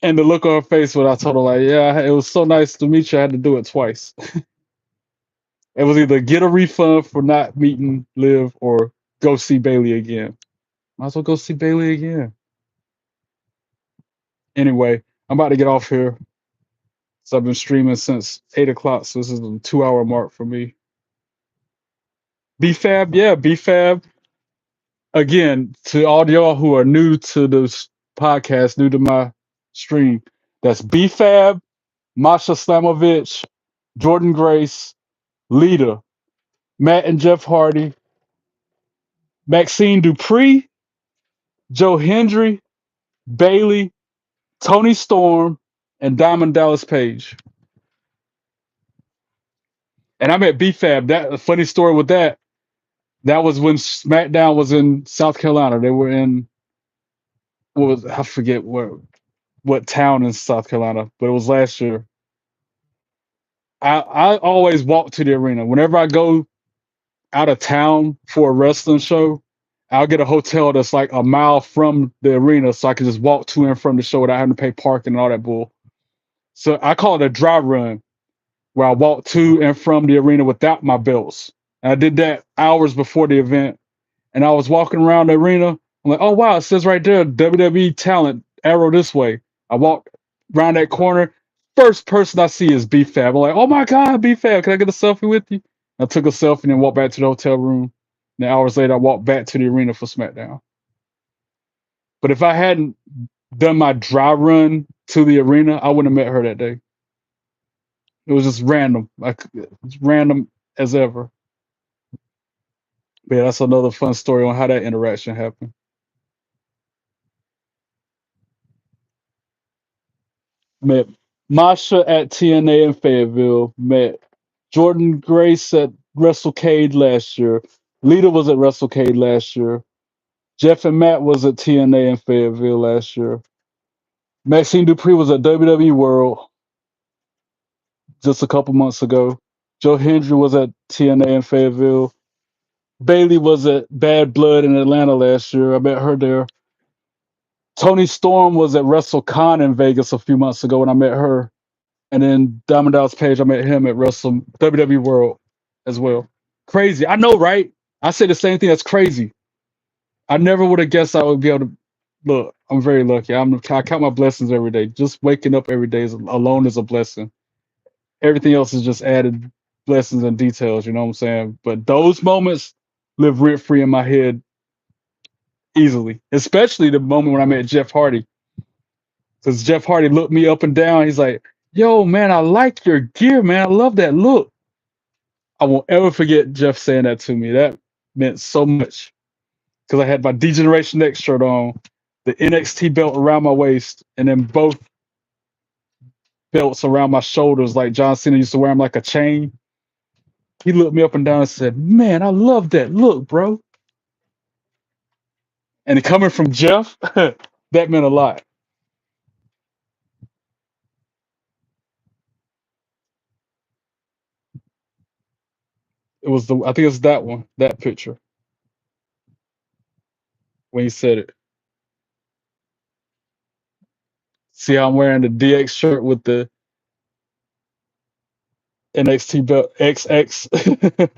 the look on her face when I told her, like, yeah, it was so nice to meet you. I had to do it twice. It was either get a refund for not meeting Liv or go see Bailey again. Might as well go see Bailey again. Anyway, I'm about to get off here. So I've been streaming since 8 o'clock. So this is the 2 hour mark for me. BFAB, yeah, BFAB. Again, to all y'all who are new to this podcast, new to my stream, that's BFAB, Masha Slamovich, Jordan Grace, Lita, Matt and Jeff Hardy, Maxine Dupree, Joe Hendry, Bailey, Tony Storm, and Diamond Dallas Page. And I'm at BFAB. That a funny story with that. That was when SmackDown was in South Carolina. They were in I forget what town in South Carolina, but it was last year. I always walk to the arena. Whenever I go out of town for a wrestling show, I'll get a hotel that's like a mile from the arena so I can just walk to and from the show without having to pay parking and all that bull. So I call it a dry run where I walk to and from the arena without my belts. And I did that hours before the event. And I was walking around the arena. I'm like, oh, wow, it says right there, WWE talent, arrow this way. I walked around that corner. First person I see is B-Fab. I'm like, oh my God, B-Fab, can I get a selfie with you? I took a selfie and then walked back to the hotel room. And hours later, I walked back to the arena for SmackDown. But if I hadn't done my dry run to the arena, I wouldn't have met her that day. It was just random, like it's random as ever. But yeah, that's another fun story on how that interaction happened. Met Masha at TNA in Fayetteville. Met Jordan Grace at WrestleCade last year. Lita was at WrestleCade last year. Jeff and Matt was at TNA in Fayetteville last year. Maxine Dupree was at WWE World just a couple months ago. Joe Hendry was at TNA in Fayetteville. Bailey was at Bad Blood in Atlanta last year. I met her there. Tony Storm was at WrestleCon in Vegas a few months ago when I met her. And then Diamond Dallas Page, I met him at Wrestle WWE World as well. Crazy. I know, right? I say the same thing. That's crazy. I never would have guessed I would be able to look. I'm very lucky. I count my blessings every day. Just waking up every day alone is a blessing. Everything else is just added blessings and details. You know what I'm saying? But those moments live rent free in my head easily. Especially the moment when I met Jeff Hardy. Because Jeff Hardy looked me up and down. He's like, "Yo, man, I like your gear, man. I love that look." I won't ever forget Jeff saying that to me. That meant so much because I had my Degeneration X shirt on, the NXT belt around my waist, and then both belts around my shoulders like John Cena used to wear them like a chain. He looked me up and down and said, "Man, I love that look, bro." And coming from Jeff, that meant a lot. It was I think it's that one, that picture when he said it. See how I'm wearing the DX shirt with the NXT belt XX.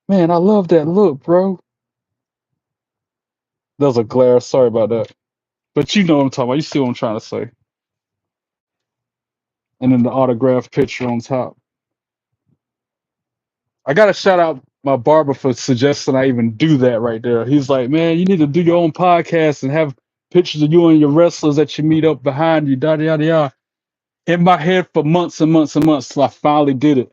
Man, I love that look, bro. That was a glare. Sorry about that. But you know what I'm talking about. You see what I'm trying to say. And then the autograph picture on top. I gotta shout out my barber for suggesting I even do that right there. He's like, "Man, you need to do your own podcast and have pictures of you and your wrestlers that you meet up behind you, yada yada yada." In my head for months and months and months till I finally did it.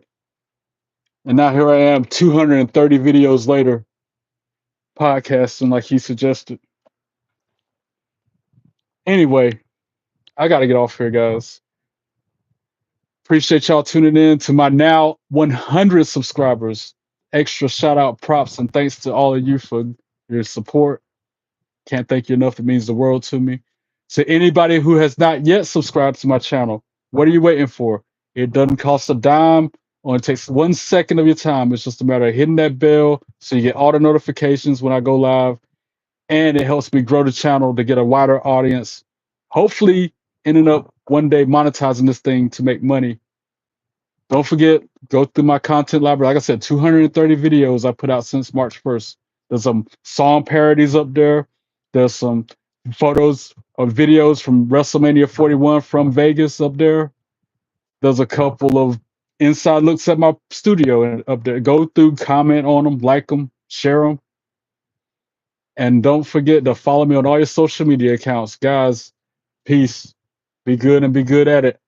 And now here I am, 230 videos later, podcasting like he suggested. Anyway, I gotta get off here, guys. Appreciate y'all tuning in to my now 100 subscribers. Extra shout out, props, and thanks to all of you for your support. Can't thank you enough. It means the world to me. To anybody who has not yet subscribed to my channel, what are you waiting for? It doesn't cost a dime, or it takes 1 second of your time. It's just a matter of hitting that bell so you get all the notifications when I go live. And it helps me grow the channel to get a wider audience. Hopefully, ending up one day monetizing this thing to make money. Don't forget, go through my content library. Like I said, 230 videos I put out since March 1st. There's some song parodies up there. There's some photos or videos from WrestleMania 41 from Vegas up there. There's a couple of inside looks at my studio up there. Go through, comment on them, like them, share them. And don't forget to follow me on all your social media accounts. Guys, peace. Be good and be good at it.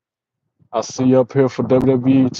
I'll see you up here for WWE